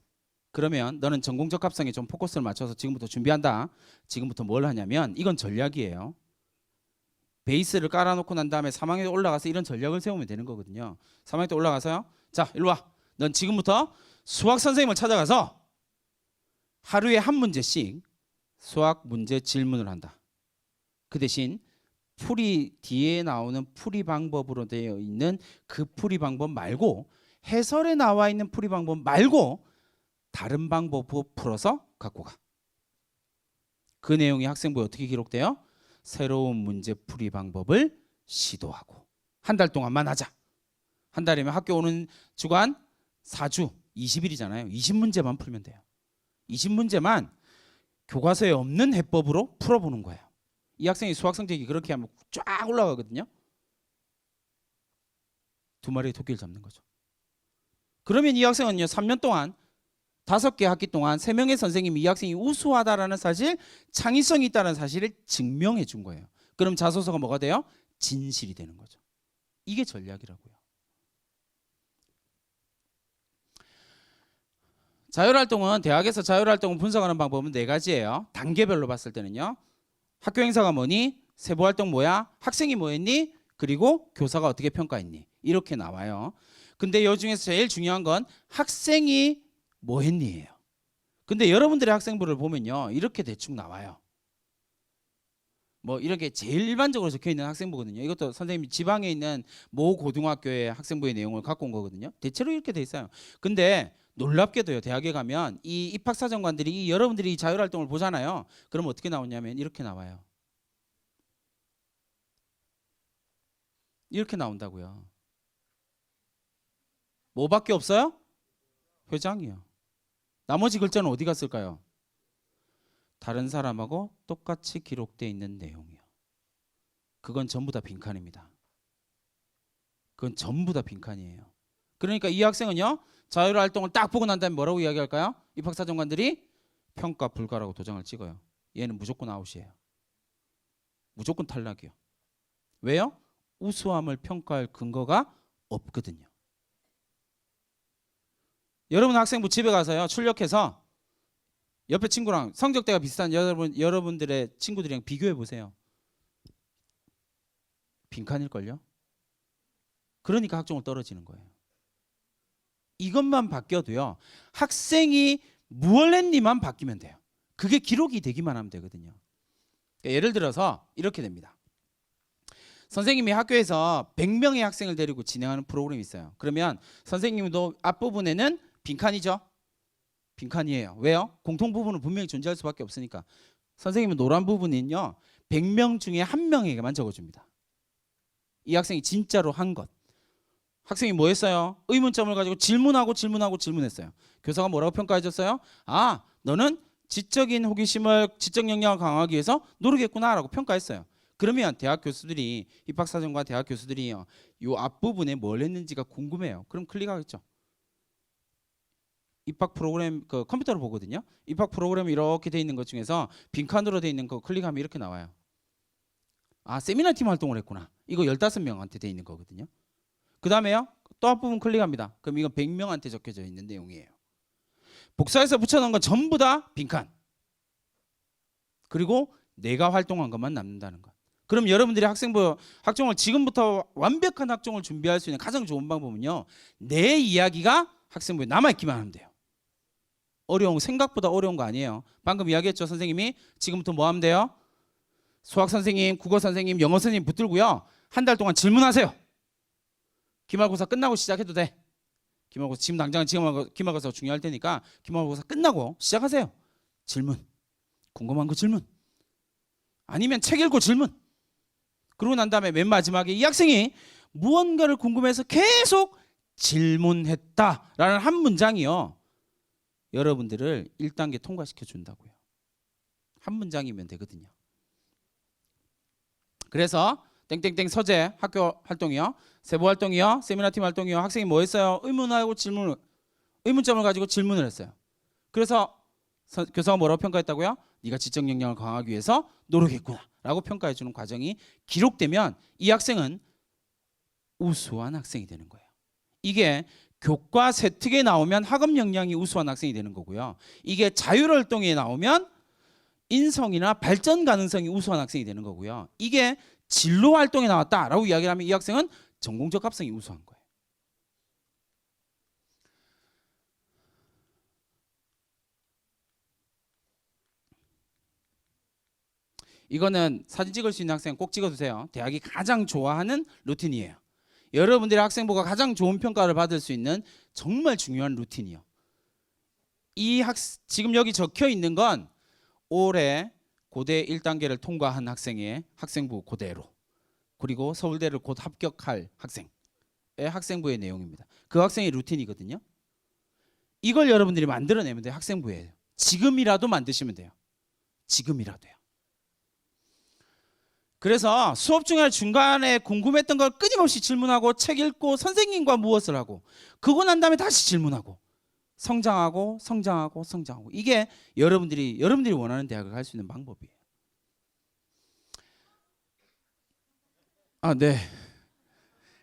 그러면 너는 전공적 합성에 좀 포커스를 맞춰서 지금부터 준비한다. 지금부터 뭘 하냐면 이건 전략이에요. 베이스를 깔아놓고 난 다음에 3학년에 올라가서 이런 전략을 세우면 되는 거거든요. 3학년 때 올라가서요. 자, 일로 와. 넌 지금부터 수학 선생님을 찾아가서 하루에 한 문제씩 수학 문제 질문을 한다. 그 대신 뒤에 나오는 풀이 방법으로 되어 있는 그 풀이 방법 말고 해설에 나와 있는 풀이 방법 말고 다른 방법으로 풀어서 갖고 가. 그 내용이 학생부에 어떻게 기록돼요? 새로운 문제 풀이 방법을 시도하고 한 달 동안만 하자. 한 달이면 학교 오는 주간 4주 20일이잖아요. 20문제만 풀면 돼요. 20문제만 교과서에 없는 해법으로 풀어보는 거예요. 이 학생이 수학 성적이 그렇게 하면 쫙 올라가거든요. 2마리의 토끼를 잡는 거죠. 그러면 이 학생은요 3년 동안 5개 학기 동안 3명의 선생님이 이 학생이 우수하다라는 사실, 창의성이 있다는 사실을 증명해 준 거예요. 그럼 자소서가 뭐가 돼요? 진실이 되는 거죠. 이게 전략이라고요. 자율활동은 대학에서 자율활동을 분석하는 방법은 4가지예요. 단계별로 봤을 때는요. 학교 행사가 뭐니? 세부활동 뭐야? 학생이 뭐 했니? 그리고 교사가 어떻게 평가했니? 이렇게 나와요. 근데 이 중에서 제일 중요한 건 학생이 뭐 했니예요. 근데 여러분들의 학생부를 보면요. 이렇게 대충 나와요. 뭐 이렇게 제일 일반적으로 적혀 있는 학생부거든요. 이것도 선생님이 지방에 있는 모 고등학교의 학생부의 내용을 갖고 온 거거든요. 대체로 이렇게 돼 있어요. 근데 놀랍게도요. 대학에 가면 이 입학사정관들이 여러분들이 이 자율활동을 보잖아요. 그럼 어떻게 나오냐면 이렇게 나와요. 이렇게 나온다고요. 뭐밖에 없어요? 회장이요. 나머지 글자는 어디 갔을까요? 다른 사람하고 똑같이 기록되어 있는 내용이요. 그건 전부 다 빈칸입니다. 그건 전부 다 빈칸이에요. 그러니까 이 학생은요, 자율활동을 딱 보고 난 다음에 뭐라고 이야기할까요? 입학사정관들이 평가 불가라고 도장을 찍어요. 얘는 무조건 아웃이에요. 무조건 탈락이요. 왜요? 우수함을 평가할 근거가 없거든요. 여러분 학생부 집에 가서요, 출력해서 옆에 친구랑 성적대가 비슷한 여러분들의 친구들이랑 비교해 보세요. 빈칸일걸요? 그러니까 학종을 떨어지는 거예요. 이것만 바뀌어도요, 학생이 무얼 했니만 바뀌면 돼요. 그게 기록이 되기만 하면 되거든요. 그러니까 예를 들어서 이렇게 됩니다. 선생님이 학교에서 100명의 학생을 데리고 진행하는 프로그램이 있어요. 그러면 선생님도 앞부분에는 빈칸이죠. 빈칸이에요. 왜요? 공통 부분은 분명히 존재할 수밖에 없으니까. 선생님은 노란 부분은요, 100명 중에 1명에게만 적어줍니다. 이 학생이 진짜로 한 것. 학생이 뭐 했어요? 의문점을 가지고 질문했어요. 교사가 뭐라고 평가해줬어요? 아, 너는 지적인 호기심을, 지적 역량을 강화하기 위해서 노력했구나라고 평가했어요. 그러면 대학 교수들이, 입학사정관 대학 교수들이 요 앞부분에 뭘 했는지가 궁금해요. 그럼 클릭하겠죠. 입학 프로그램 그 컴퓨터로 보거든요. 입학 프로그램 이렇게 돼 있는 것 중에서 빈칸으로 돼 있는 거 클릭하면 이렇게 나와요. 아, 세미나 팀 활동을 했구나. 이거 15명한테 돼 있는 거거든요. 그 다음에요, 또 앞부분 클릭합니다. 그럼 이건 100명한테 적혀져 있는 내용이에요. 복사해서 붙여놓은 건 전부 다 빈칸. 그리고 내가 활동한 것만 남는다는 것. 그럼 여러분들이 학종을 지금부터 완벽한 학종을 준비할 수 있는 가장 좋은 방법은요, 내 이야기가 학생부에 남아있기만 하면 돼요. 생각보다 어려운 거 아니에요. 방금 이야기했죠. 선생님이 지금부터 뭐 하면 돼요? 수학 선생님, 국어 선생님, 영어 선생님 붙들고요, 한 달 동안 질문하세요. 기말고사 끝나고 시작해도 돼. 기말고사 지금 당장 기말고사 중요할 테니까 기말고사 끝나고 시작하세요. 질문. 궁금한 거 질문. 아니면 책 읽고 질문. 그러고 난 다음에 맨 마지막에 이 학생이 무언가를 궁금해서 계속 질문했다라는 한 문장이요, 여러분들을 1단계 통과시켜 준다고요. 한 문장이면 되거든요. 그래서 땡땡땡 서재 학교 활동이요, 세부 활동이요, 세미나팀 활동이요, 학생이 뭐 했어요? 의문점을 가지고 질문을 했어요. 그래서 교사가 뭐라고 평가했다고요? 네가 지적 역량을 강화하기 위해서 노력했구나 라고 평가해 주는 과정이 기록되면 이 학생은 우수한 학생이 되는 거예요. 이게 교과 세특에 나오면 학업 역량이 우수한 학생이 되는 거고요. 이게 자율활동에 나오면 인성이나 발전 가능성이 우수한 학생이 되는 거고요. 이게 진로 활동에 나왔다라고 이야기를 하면 이 학생은 전공적 합성이 우수한 거예요. 이거는 사진 찍을 수 있는 학생은 꼭 찍어두세요. 대학이 가장 좋아하는 루틴이에요. 여러분들의 학생부가 가장 좋은 평가를 받을 수 있는 정말 중요한 루틴이요. 지금 여기 적혀 있는 건 올해 고대 1단계를 통과한 학생의 학생부 그대로, 그리고 서울대를 곧 합격할 학생의 학생부의 내용입니다. 그 학생의 루틴이거든요. 이걸 여러분들이 만들어내면 돼요. 학생부예요. 지금이라도 만드시면 돼요. 지금이라도요. 그래서 수업 중간에 궁금했던 걸 끊임없이 질문하고, 책 읽고, 선생님과 무엇을 하고, 그거 난 다음에 다시 질문하고, 성장하고. 이게 여러분들이 원하는 대학을 갈 수 있는 방법이에요. 아, 네.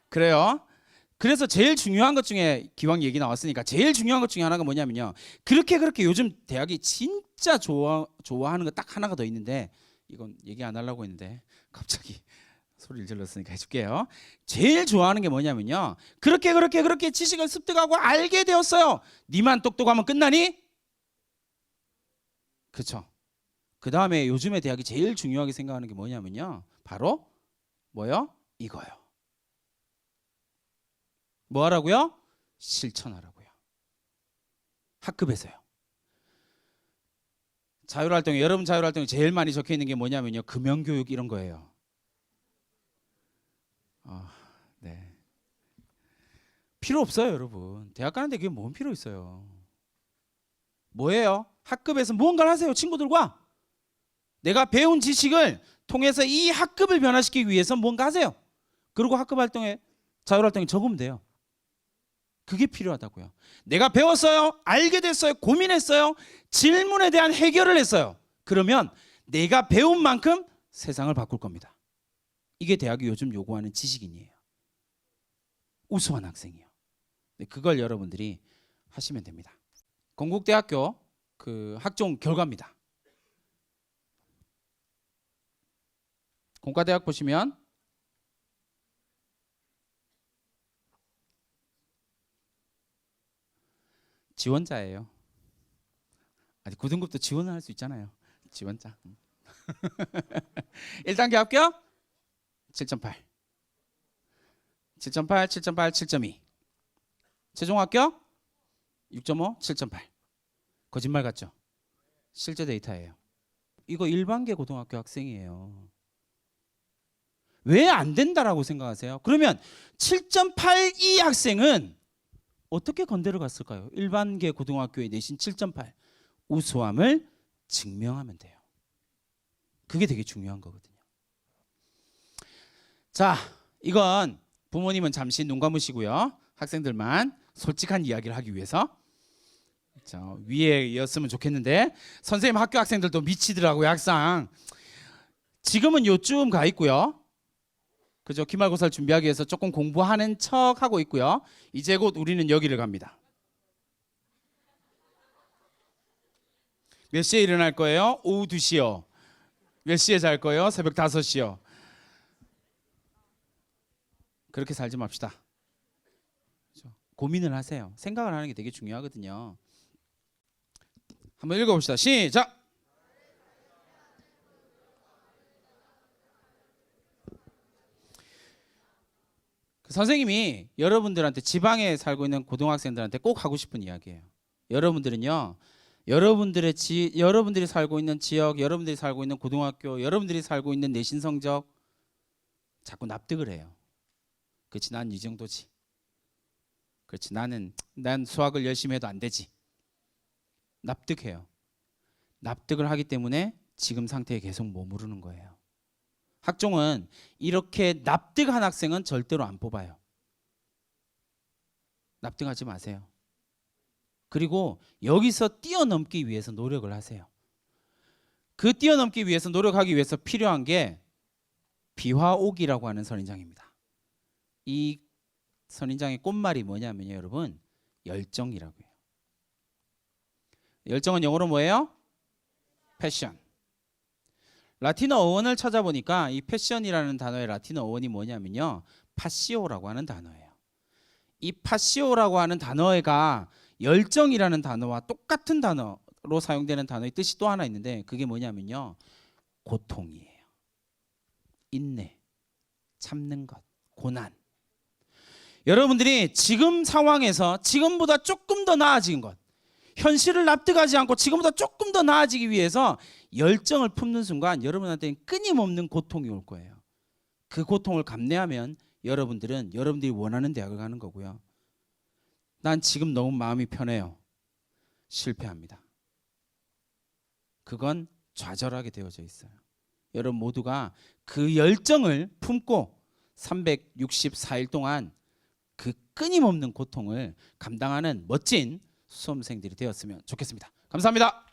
그래요. 그래서 제일 중요한 것 중에, 기왕 얘기 나왔으니까 제일 중요한 것 중에 하나가 뭐냐면요, 그렇게 요즘 대학이 진짜 좋아하는 거 딱 하나가 더 있는데, 이건 얘기 안 하려고 했는데 갑자기 소리를 질렀으니까 해줄게요. 제일 좋아하는 게 뭐냐면요, 그렇게 지식을 습득하고 알게 되었어요. 니만 똑똑하면 끝나니? 그렇죠. 그 다음에 요즘에 대학이 제일 중요하게 생각하는 게 뭐냐면요, 바로 뭐요? 이거요. 뭐 하라고요? 실천하라고요. 학급에서요. 여러분 자율활동에 제일 많이 적혀 있는 게 뭐냐면요, 금연교육 이런 거예요. 네. 필요 없어요, 여러분. 대학 가는데 그게 뭔 필요 있어요. 뭐예요? 학급에서 무언가를 하세요. 친구들과 내가 배운 지식을 통해서 이 학급을 변화시키기 위해서 무언가 하세요. 그리고 학급 활동에 자율활동에 적으면 돼요. 그게 필요하다고요. 내가 배웠어요. 알게 됐어요. 고민했어요. 질문에 대한 해결을 했어요. 그러면 내가 배운 만큼 세상을 바꿀 겁니다. 이게 대학이 요즘 요구하는 지식인이에요. 우수한 학생이요. 그걸 여러분들이 하시면 됩니다. 건국대학교 그 학종 결과입니다. 공과대학 보시면 지원자예요. 아니 9등급도 지원을 할 수 있잖아요. 지원자. 1단계 합격 7.8 7.8 7.8 7.2 최종 합격 6.5 7.8 거짓말 같죠? 실제 데이터예요. 이거 일반계 고등학교 학생이에요. 왜 안 된다라고 생각하세요? 그러면 7.82 학생은 어떻게 건대를 갔을까요? 일반계 고등학교에 내신 7.8 우수함을 증명하면 돼요. 그게 되게 중요한 거거든요. 자, 이건 부모님은 잠시 눈 감으시고요. 학생들만 솔직한 이야기를 하기 위해서 자, 위에였으면 좋겠는데 선생님 학교 학생들도 미치더라고요. 항상 지금은 요쯤 가 있고요. 그죠? 기말고사를 준비하기 위해서 조금 공부하는 척 하고 있고요. 이제 곧 우리는 여기를 갑니다. 몇 시에 일어날 거예요? 오후 2시요. 몇 시에 잘 거예요? 새벽 5시요. 그렇게 살지 맙시다. 그렇죠? 고민을 하세요. 생각을 하는 게 되게 중요하거든요. 한번 읽어봅시다. 시작. 선생님이 여러분들한테 지방에 살고 있는 고등학생들한테 꼭 하고 싶은 이야기예요. 여러분들은요, 여러분들이 살고 있는 지역, 여러분들이 살고 있는 고등학교, 여러분들이 살고 있는 내신 성적 자꾸 납득을 해요. 그렇지, 난 이 정도지. 그렇지, 난 수학을 열심히 해도 안 되지. 납득해요. 납득을 하기 때문에 지금 상태에 계속 머무르는 거예요. 학종은 이렇게 납득한 학생은 절대로 안 뽑아요. 납득하지 마세요. 그리고 여기서 뛰어넘기 위해서 노력을 하세요. 그 뛰어넘기 위해서 노력하기 위해서 필요한 게 비화옥이라고 하는 선인장입니다. 이 선인장의 꽃말이 뭐냐면요, 여러분, 열정이라고 해요. 열정은 영어로 뭐예요? 패션. 라틴어 어원을 찾아보니까 이 패션이라는 단어의 라틴어 어원이 뭐냐면요, 파시오라고 하는 단어예요. 이 파시오라고 하는 단어가 열정이라는 단어와 똑같은 단어로 사용되는 단어의 뜻이 또 하나 있는데 그게 뭐냐면요, 고통이에요. 인내, 참는 것, 고난. 여러분들이 지금 상황에서 지금보다 조금 더 나아진 것, 현실을 납득하지 않고 지금보다 조금 더 나아지기 위해서 열정을 품는 순간 여러분한테는 끊임없는 고통이 올 거예요. 그 고통을 감내하면 여러분들이 원하는 대학을 가는 거고요. 난 지금 너무 마음이 편해요. 실패합니다. 그건 좌절하게 되어져 있어요. 여러분 모두가 그 열정을 품고 364일 동안 그 끊임없는 고통을 감당하는 멋진 수험생들이 되었으면 좋겠습니다. 감사합니다.